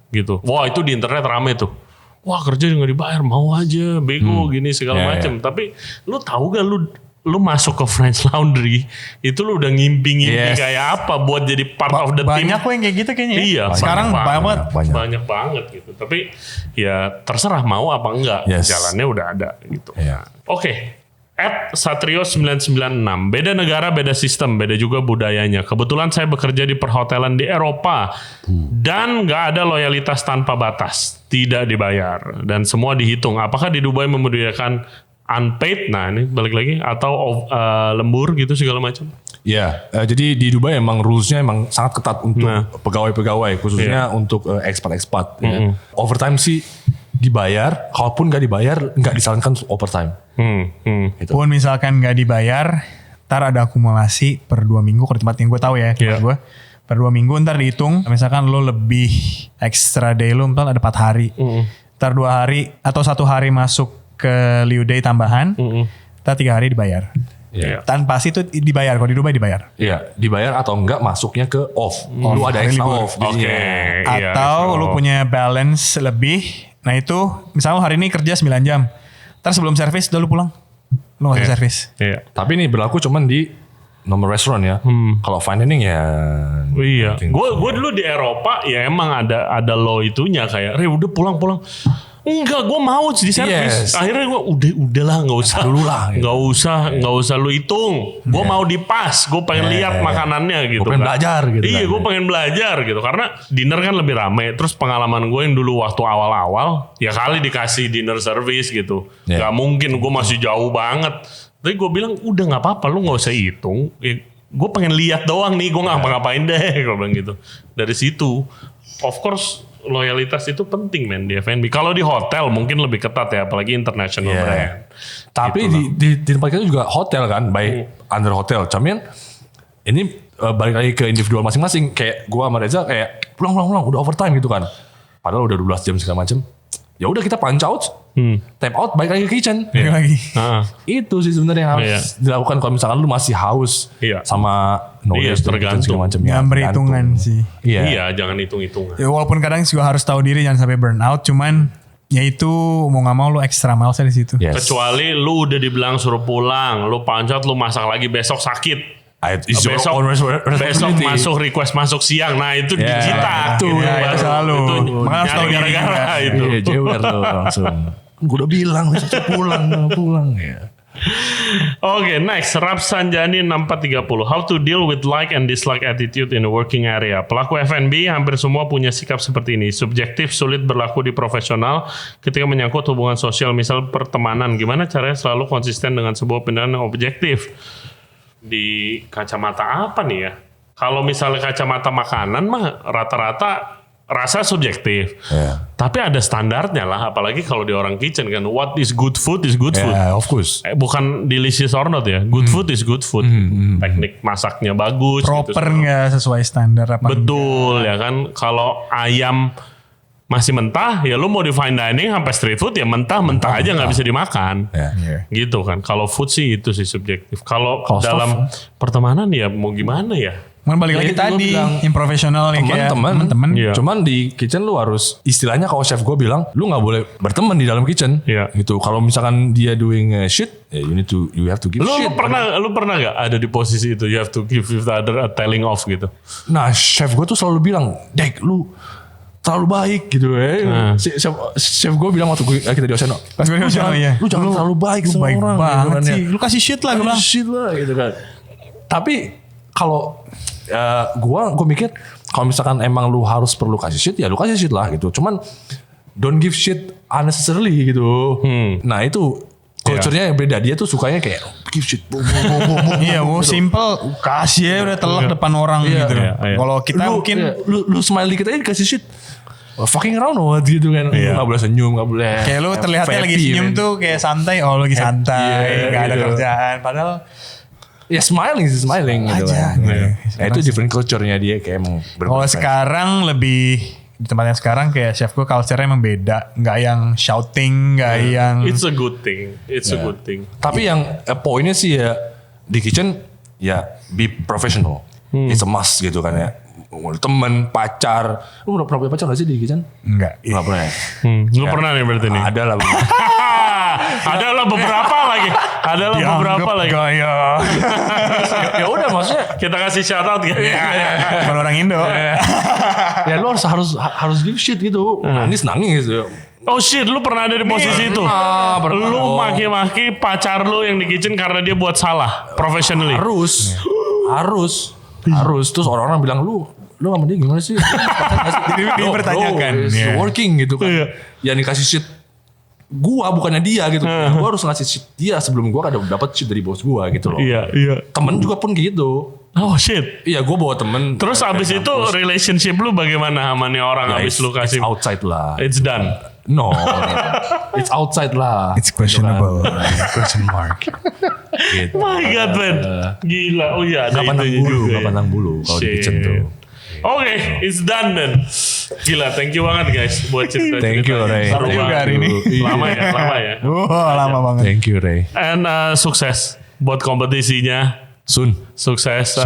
Gitu. Wah itu di internet rame tuh. Wah kerja nggak dibayar, mau aja, bego gini segala Ya, macem. Tapi lu tahu gak lu masuk ke French Laundry itu lu udah ngimpi-ngimpi Yes. kayak apa buat jadi part of the team. Banyak kok yang kayak gitu kayaknya. ya. Iya, Sekarang banyak banget. Banyak. Banyak banget gitu. Tapi ya terserah mau apa enggak. Yes. Jalannya udah ada gitu. Iya. Oke. @satrio996. Beda negara, beda sistem, beda juga budayanya. Kebetulan saya bekerja di perhotelan di Eropa. Dan gak ada loyalitas tanpa batas. Tidak dibayar. Dan semua dihitung. Apakah di Dubai menyediakan unpaid? Nah ini balik lagi. Atau lembur gitu segala macam. Ya, jadi di Dubai emang rules-nya emang sangat ketat untuk Nah. pegawai-pegawai, khususnya untuk expat-expat. Ya. Overtime sih dibayar, kalaupun nggak dibayar nggak disarankan untuk overtime. Gitu. Pun misalkan nggak dibayar, ntar ada akumulasi per 2 minggu ke tempat yang gue tahu ya. Iya. Gue per 2 minggu ntar dihitung. Misalkan lo lebih extra day lo ntar ada 4 hari. Ntar 2 hari atau 1 hari masuk ke liu day tambahan. Ntar 3 hari dibayar. Iya. Tanpa itu dibayar. Kalau di Dubai dibayar. Iya, dibayar atau enggak masuknya ke off. Lu ada hari extra libur. off. Oke. jadinya. Iya, Atau so- lu punya balance lebih. Nah itu misalnya hari ini kerja 9 jam. Ntar sebelum servis udah lu pulang. Lu gak usah servis. Iya. Tapi ini berlaku cuman di nomor restoran ya. Kalau fine dining ya. Oh iya, Penting. gue dulu di Eropa ya emang ada law itunya kayak, udah pulang. Enggak, gue mau di servis. Yes. Akhirnya gue udahlah nggak usah. Dulu lah, gitu. Nggak usah lu hitung. Gue mau di pas. Gue pengen lihat makanannya gitu. Gua pengen belajar gitu Iya, kan. gue pengen belajar gitu. Karena dinner kan lebih rame. Terus pengalaman gue yang dulu waktu awal-awal, ya kali dikasih dinner service gitu. Yeah. Gak mungkin, gue masih jauh banget. Tapi gue bilang udah nggak apa-apa, lu nggak usah hitung. Gue pengen lihat doang nih, gue ngapa-ngapain deh, gue bilang gitu. Dari situ, of course loyalitas itu penting men di F&B. Kalau di hotel mungkin lebih ketat ya, apalagi international Yeah. brand. Tapi Gitu di tempat kita juga hotel kan, by under hotel. Cuman ini balik lagi ke individual masing-masing. Kayak gue sama Reza kayak pulang udah overtime gitu kan. Padahal udah 12 jam segala macam. Ya udah kita punch out, tap out, balik lagi ke kitchen. Balik lagi. Itu sih sebenarnya yang harus dilakukan kalau misalkan lu masih haus sama knowledge tergantung. segala macam. Jangan berhitungan sih. Iya, jangan hitung-hitungan. Ya, walaupun kadang juga harus tahu diri jangan sampai burn out, cuman ya itu mau nggak mau lu extra miles di situ. Yes. Kecuali lu udah dibilang suruh pulang, lu punch out, lu masak lagi besok sakit. Besok masuk request masuk siang, nah itu digital. Itu selalu. Makanya harus tahu gara-gara itu. Iya, jewer tuh langsung. Gue udah bilang besok pulang ya. Oke, next. Rap Sanjani 6430. How to deal with like and dislike attitude in the working area. Pelaku F&B hampir semua punya sikap seperti ini. Subjektif, sulit berlaku di profesional ketika menyangkut hubungan sosial, misal pertemanan. Gimana caranya selalu konsisten dengan sebuah pandangan yang objektif? Di kacamata apa nih ya? Kalau misalnya kacamata makanan mah rata-rata rasa subjektif. Tapi ada standarnya lah, apalagi kalau di orang kitchen kan. What is good food is good food. Of course. Bukan delicious or not ya. Good food is good food. Teknik masaknya bagus. Proper nggak sesuai standar apa? Betul ya kan. Kalau ayam masih mentah, ya lu mau di fine dining sampai street food ya mentah aja nggak bisa dimakan. Gitu kan. Kalau food sih itu sih subjektif. Kalau dalam pertemanan ya mau gimana ya? Balik lagi tadi yang profesional yang kayak teman-teman. Cuman di kitchen lu harus istilahnya kalau chef gue bilang lu nggak boleh berteman di dalam kitchen. Gitu. Kalau misalkan dia doing shit, you have to give shit. Lu pernah nggak ada di posisi itu? You have to give the other a telling off gitu. Nah chef gue tuh selalu bilang, Dek lu terlalu baik gitu ya. Chef gue bilang waktu kita di Oseno, lu jangan terlalu baik sama orang. Banget sih. Lu kasih shit lah gue bilang. Shit lah gitu kan. Tapi kalau gue mikir kalau misalkan emang lu harus perlu kasih shit ya lu kasih shit lah gitu. Cuman don't give shit unnecessarily gitu. Nah itu culture-nya yang beda. Dia tuh sukanya kayak give shit. Iya, mau simple kasih ya udah telak depan orang gitu. Kalau kita mungkin lu smile dikit aja kasih shit. Fucking around what gitu kan. Gak boleh senyum, gak boleh. Kayak lu terlihatnya lagi senyum tuh kayak santai. Oh lagi santai, gak ada kerjaan. Padahal ya smiling gitu aja. Kan. Nah, itu different culture-nya dia kayak emang kalau sekarang lebih di tempat yang sekarang kayak chef gue culture-nya emang beda. Gak yang shouting, gak yang... It's a good thing. It's a good thing. Tapi yang poinnya sih ya di kitchen ya be professional. It's a must gitu kan ya. Temen, pacar. Lu pernah punya pacar gak sih di kitchen? Enggak. Gak pernah ya? Lu pernah nih berarti nih? Ada lah. Adalah beberapa lagi. Ya udah maksudnya kita kasih shout out kan. Bukan orang Indo. Ya lu harus give shit gitu. Nangis gitu. Oh shit, lu pernah ada di posisi itu? Lu maki-maki pacar lu yang di kitchen karena dia buat salah professionally. Harus. Terus orang-orang bilang lu sama dia gimana sih? Jadi dipertanyakan. Working gitu kan. Ya dikasih shit gua bukannya dia gitu. Gua harus ngasih shit dia sebelum gua ada dapat shit dari bos gua gitu loh. Iya. Temen juga pun gitu. Oh shit. Iya gua bawa temen. Terus abis itu relationship lu bagaimana sama nih orang abis lu kasih? It's outside lah. It's done. No. It's outside lah. It's questionable. Question mark. Gitu. My God man. Gila. Oh iya ada itu juga. Gak pandang bulu kalau di kitchen tuh. Oke, it's done then. Gila, thank you banget guys buat cerita-cerita. Thank you Ray. Seru banget hari ini. Lama ya. Lama banget. Thank you Ray. And sukses buat kompetisinya. Soon. Sukses.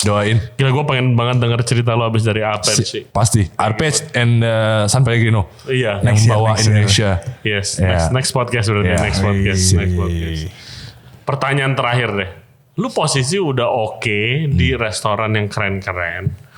Doain. Gila gue pengen banget denger cerita lo abis dari Arpej sih. Pasti. Arpej and San Pellegrino. Iya. Yang bawa Indonesia. Yes. Next podcast berarti. Next podcast. Pertanyaan terakhir deh. Lu posisi udah oke di restoran yang keren-keren.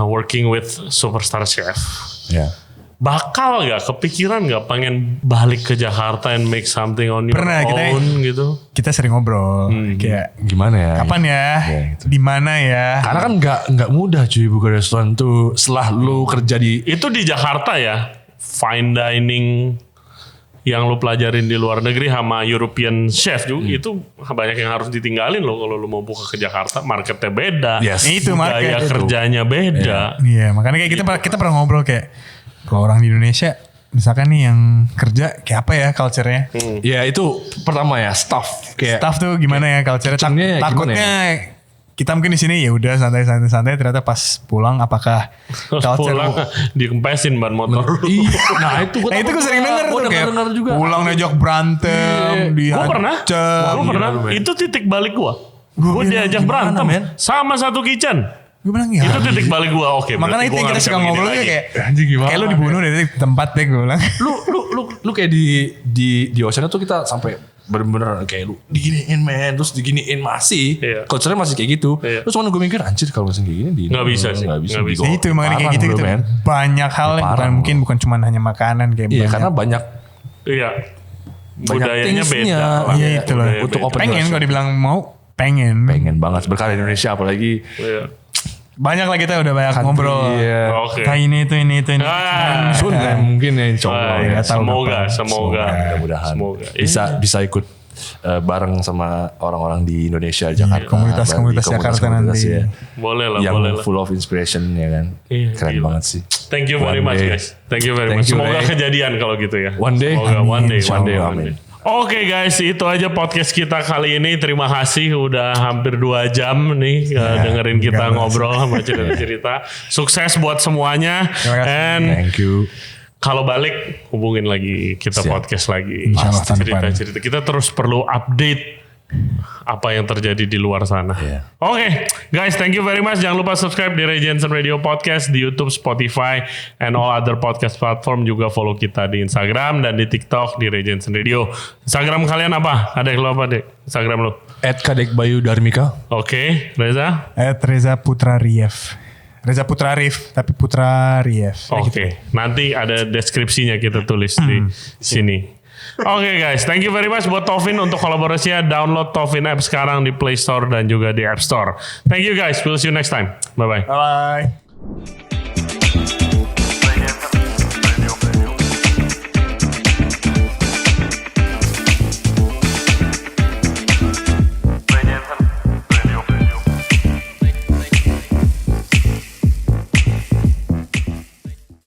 Working with superstar chef. Ya. Bakal gak kepikiran gak pengen balik ke Jakarta and make something on your own gitu? Kita sering ngobrol kayak gimana ya? Kapan ya? Gitu. Di mana ya? Karena kan nggak mudah cuy buka restoran tuh setelah lu kerja di itu di Jakarta ya. Fine dining yang lu pelajarin di luar negeri sama European chef juga itu banyak yang harus ditinggalin loh kalau lu mau buka ke Jakarta. Marketnya beda. Itu gaya kerjanya beda. Iya, makanya kayak kita pernah ngobrol kayak kalau orang di Indonesia misalkan nih yang kerja kayak apa ya culture-nya? Ya itu pertama ya staff kayak Staff tuh gimana ya culture-nya? Takutnya kita mungkin di sini ya udah santai-santai ternyata pas pulang apakah pulang dikempesin ban motor. Nah itu gue sering denger tuh kayak juga. pulang ngajak berantem, Gue pernah. Itu titik balik gue diajak berantem sama satu kitchen. Gue bilang ya. Itu titik balik gue. Oke. Makanya itu yang kita suka ngobrol kayak anjing gimana? Kayak lu dibunuh dari tempat deh gue bilang. Lu kayak di Oceana tuh kita sampai bener-bener kayak lu diginiin men, terus diginiin masih. Culture-nya masih kayak gitu. Terus cuman gue mikir anjir kalau masih kayak gini nggak bisa sih. Nggak bisa. Ya itu makanya kayak gitu banyak hal yang bukan cuma hanya makanan kayak iya karena banyak budayanya beda. Iya itu lah. Untuk pengen kalau dibilang mau pengen banget berkarya di Indonesia apalagi. Banyak lah kita udah banyak ngobrol. Kayak ini itu. Mungkin ya insya Allah. Semoga. Mudah-mudahan bisa ikut bareng sama orang-orang di Indonesia, Jakarta. Komunitas Jakarta nanti. Ya. Boleh lah. Yang full of inspiration ya kan. Keren banget sih. Thank you very much guys. Thank you very much. Semoga kejadian kalau gitu ya. One day. Amin. Oke guys, itu aja podcast kita kali ini. Terima kasih udah hampir 2 jam nih dengerin kita ngobrol sama cerita-cerita. Sukses buat semuanya. And thank you. Kalau balik hubungin lagi kita podcast lagi. Cerita-cerita. Kita terus perlu update apa yang terjadi di luar sana. Oke, guys, thank you very much. Jangan lupa subscribe di Ray Jensen Radio Podcast di YouTube, Spotify, and all other podcast platform. Juga follow kita di Instagram dan di TikTok di Ray Jensen Radio. Instagram kalian apa? Ada lo apa dek? Instagram lo? @kadekbayudarmika. Oke, Reza? @Reza Putra Rief. Reza Putra Rief, tapi Putra Rief. Oke, nanti ada deskripsinya kita tulis di sini. Oke guys, thank you very much buat Tovin untuk kolaborasinya. Download Tovin app sekarang di Play Store dan juga di App Store. Thank you guys, we'll see you next time. Bye-bye. Bye.